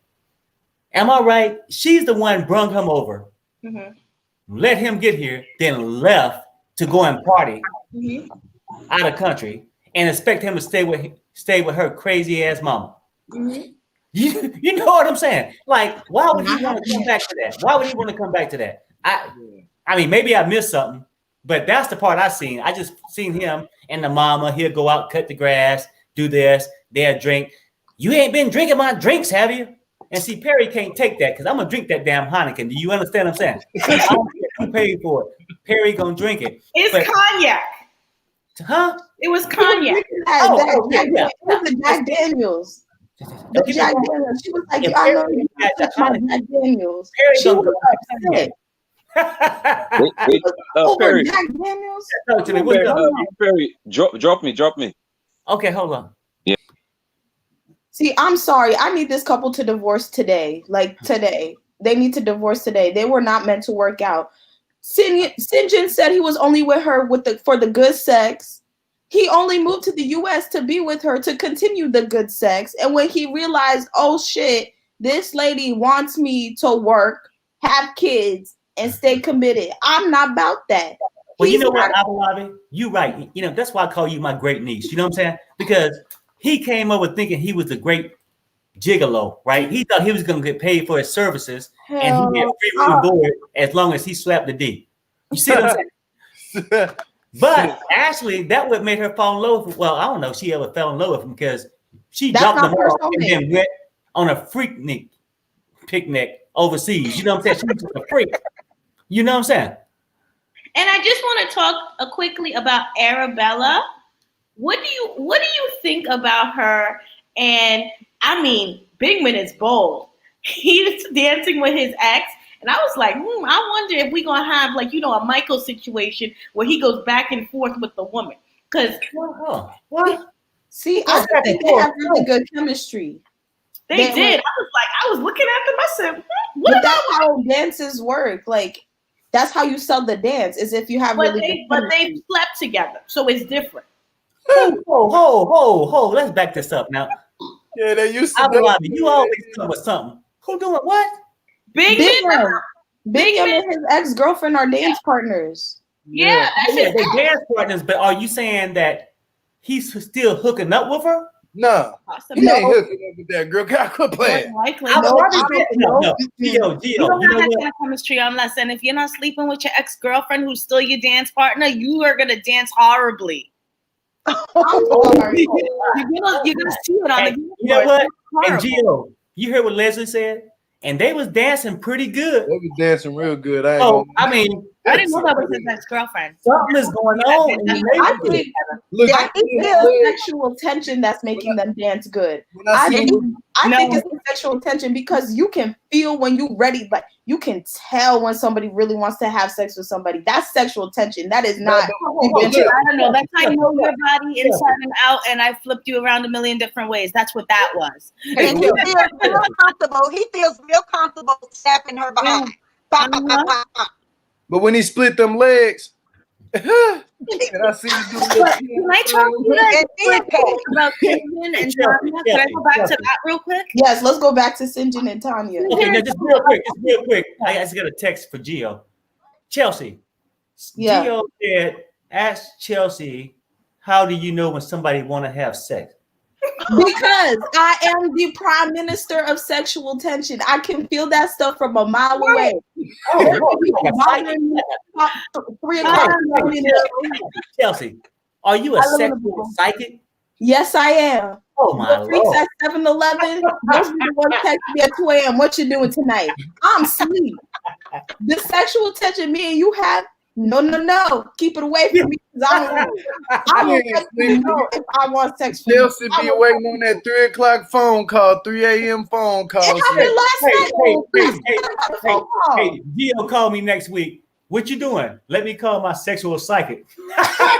am I right? She's the one brung him over, let him get here, then left to go and party out of country and expect him to stay with her crazy ass mama. You know what I'm saying? Like, why would he want to come back to that? Why would he want to come back to that? I mean, maybe I missed something, but that's the part I seen. I just seen him and the mama. He'll go out, cut the grass, do this, they'll drink. You ain't been drinking my drinks, have you? And see, Perry can't take that because I'm gonna drink that damn Heineken. Do you understand what I'm saying? I don't care who paid for it. Perry gonna drink it. It's cognac. Huh? It was cognac. It was the Jack Daniels. The Jack Daniels. She was like, I know you touch my Jack Daniels. She was upset. Perry, Jack Daniels? Talk to me. Perry, drop me. Okay, hold on. Yeah. See, I'm sorry. I need this couple to divorce today. Like today. They need to divorce today. They were not meant to work out. Sinjin said he was only with her for the good sex. He only moved to the US to be with her to continue the good sex. And when he realized, oh shit, this lady wants me to work, have kids, and stay committed. I'm not about that. Well, you know what, Abalabi? You right. You know, that's why I call you my great niece. You know what I'm saying? Because he came up with thinking he was the great gigolo, right? He thought he was going to get paid for his services and he had free room and board as long as he slapped the D. You see what I'm saying? But actually, that would made her fall in love with him. Well, I don't know if she ever fell in love with him because she jumped him off and then went on a freak picnic overseas. You know what I'm saying? She was just a freak. You know what I'm saying? And I just want to talk quickly about Arabella. What do you think about her? And I mean, Bigman is bold. He's dancing with his ex. And I was like, I wonder if we're going to have a Michael situation where he goes back and forth with the woman. Because what? See, I think they have really good chemistry. They did. I was looking at them. I said, but that's how dances work. Like, that's how you sell the dance, is if you have really good chemistry. But they slept together, so it's different. Ho. Let's back this up now. Yeah, they used to. You always doing something. Who doing what? Big Big and his ex-girlfriend are dance partners. Yeah, that's it. They dance partners, but are you saying that he's still hooking up with her? No, he ain't hooking up with that girl. God, quit playing. Likely. No. Gio, You don't you have know that what? kind of chemistry unless, and if you're not sleeping with your ex-girlfriend who's still your dance partner, you are gonna dance horribly. You're gonna see it on the You know what? And Gio, you heard what Leslie said? And they was dancing pretty good. They was dancing real good. I didn't know that was his ex-girlfriend. Something is going on. I think it's sexual tension that's making them dance good. I think it's the sexual tension because you can feel when you're ready, but you can tell when somebody really wants to have sex with somebody. That's sexual tension. That is not. I don't know. That's how I know your body inside and out, and I flipped you around a million different ways. That's what that was. And he feels real comfortable. He feels real comfortable slapping her behind. Pop, pop, pop, pop, pop. But when he split them legs, and I see you do Can I talk to you guys about Sinjin and Tanya? Can I go back to that real quick? Yes, let's go back to Sinjin and Tanya. Okay, now just real quick. I just got a text for Gio. Chelsea. Yeah. Gio said, ask Chelsea, how do you know when somebody want to have sex? Because I am the prime minister of sexual tension. I can feel that stuff from a mile away. 3 o'clock. Chelsea, are you a sexual psychic? Yes, I am. Oh my The freaks Lord. at 7-Eleven, those are the ones texting me at 2 a.m. What you doing tonight? I'm asleep. The sexual tension me and you have, no. Keep it away from me because I don't let you know if I want sex from Chelsea you. be waiting on that 3 o'clock phone call, 3 a.m. phone call. It happened last night. Hey, Gio, call me next week. What you doing? Let me call my sexual psychic. I'm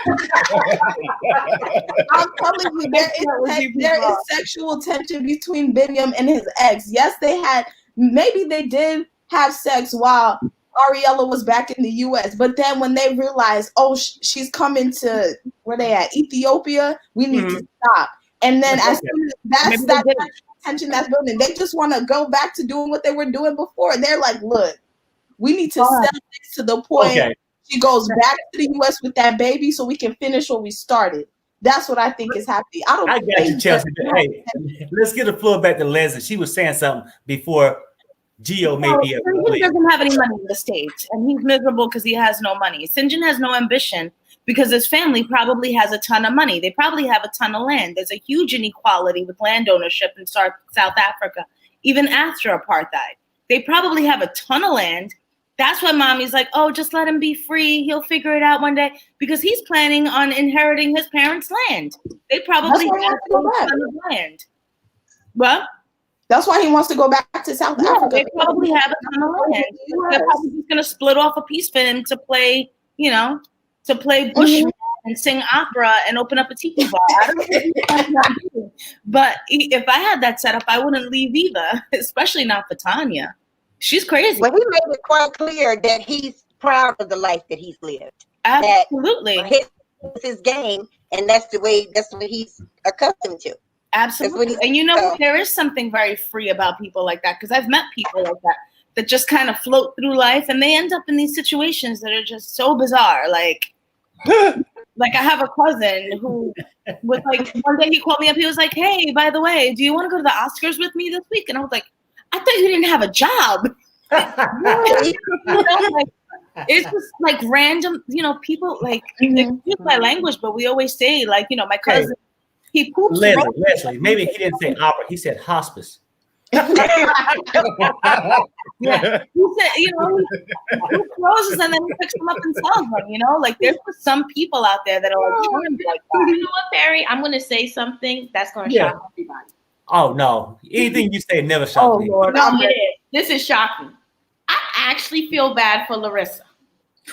telling you, there is sexual tension between Binyam and his ex. Yes, maybe they did have sex while Ariella was back in the U.S. But then when they realized, she's coming to where they at, Ethiopia, we need to stop. And then as soon as that's that sexual tension that's building, they just want to go back to doing what they were doing before. They're like, look, we need to sell this to the point she goes back to the U.S. with that baby so we can finish what we started. That's what I think is happening. I got you, Chelsea. Hey, let's get the floor back to Leslie. She was saying something before Gio may be Sinjin doesn't have any money in the States, and he's miserable because he has no money. Sinjin has no ambition because his family probably has a ton of money. They probably have a ton of land. There's a huge inequality with land ownership in South Africa, even after apartheid. They probably have a ton of land. That's why mommy's like, just let him be free. He'll figure it out one day because he's planning on inheriting his parents' land. They probably have a ton of land. What? That's why he wants to go back to South Africa. They probably have a ton of land. They're probably just going to split off a piece for him to play, Bushman and sing opera and open up a tiki bar. I don't know. But if I had that setup, I wouldn't leave either, especially not for Tanya. She's crazy. Well, he made it quite clear that he's proud of the life that he's lived. Absolutely. That his game, and that's the way he's accustomed to. Absolutely. And there is something very free about people like that, because I've met people like that just kind of float through life and they end up in these situations that are just so bizarre. Like I have a cousin who was like, one day he called me up. He was like, hey, by the way, do you want to go to the Oscars with me this week? And I was like, I thought you didn't have a job. It's just like random, people like, excuse my language, but we always say like, my cousin, he poops. Leslie, maybe he didn't say opera. He said hospice. Yeah. He said, he closes and then he picks them up and sells them, like there's some people out there that are like charmed like that. You know what, Barry? I'm going to say something that's going to shock everybody. Oh, no. Anything you say never shocks me. Lord, no, it is. This is shocking. I actually feel bad for Larissa.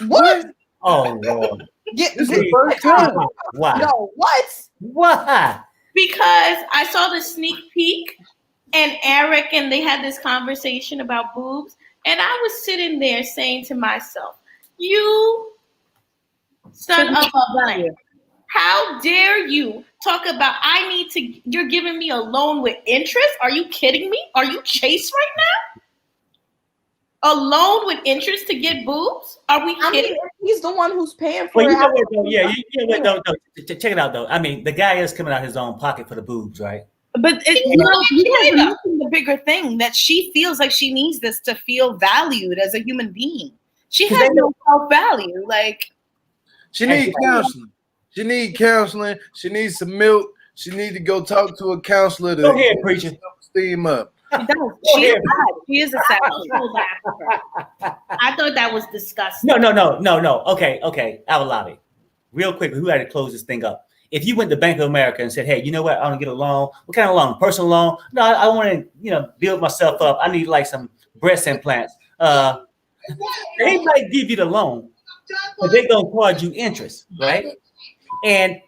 What? Oh, Lord. This is the first time. Why? No, what? Why? Because I saw the sneak peek and Eric and they had this conversation about boobs. And I was sitting there saying to myself, you son of a blank, how dare you talk about you're giving me a loan with interest? Are you kidding me? Are you Chase right now? A loan with interest to get boobs? Are we kidding? I mean, he's the one who's paying for Well, it. you know what, though? Yeah, you know what, though? Check it out, though. I mean, the guy is coming out his own pocket for the boobs, right? But you guys are missing the bigger thing that she feels like she needs this to feel valued as a human being. She has no self-value. Like, she needs counseling. She needs counseling. She needs some milk. She needs to go talk to a counselor to go ahead, preacher. Steam up. She does. She is a savage. I thought that was disgusting. No. Okay. Our lobby. Real quick, we got to close this thing up. If you went to Bank of America and said, hey, you know what? I want to get a loan. What kind of loan? Personal loan? No, I want to, build myself up. I need like some breast implants. They might give you the loan, but they're going to charge you interest, right? And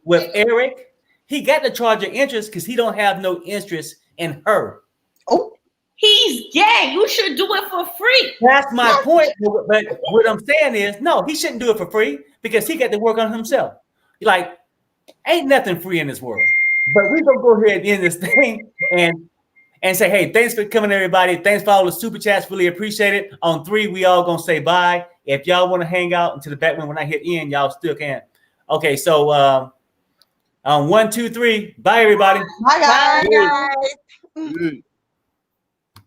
with Eric, he got to charge you interest because he don't have no interest in her. Oh, he's gay. You should do it for free. That's my point. But what I'm saying is, no, he shouldn't do it for free because he got to work on himself. Like, ain't nothing free in this world. But we're going to go ahead and end this thing and say, hey, thanks for coming, everybody. Thanks for all the super chats. Really appreciate it. On 3, we all going to say bye. If y'all want to hang out into the back when I hit end, y'all still can. Okay, so on 1, 2, 3. Bye, everybody. Bye, guys.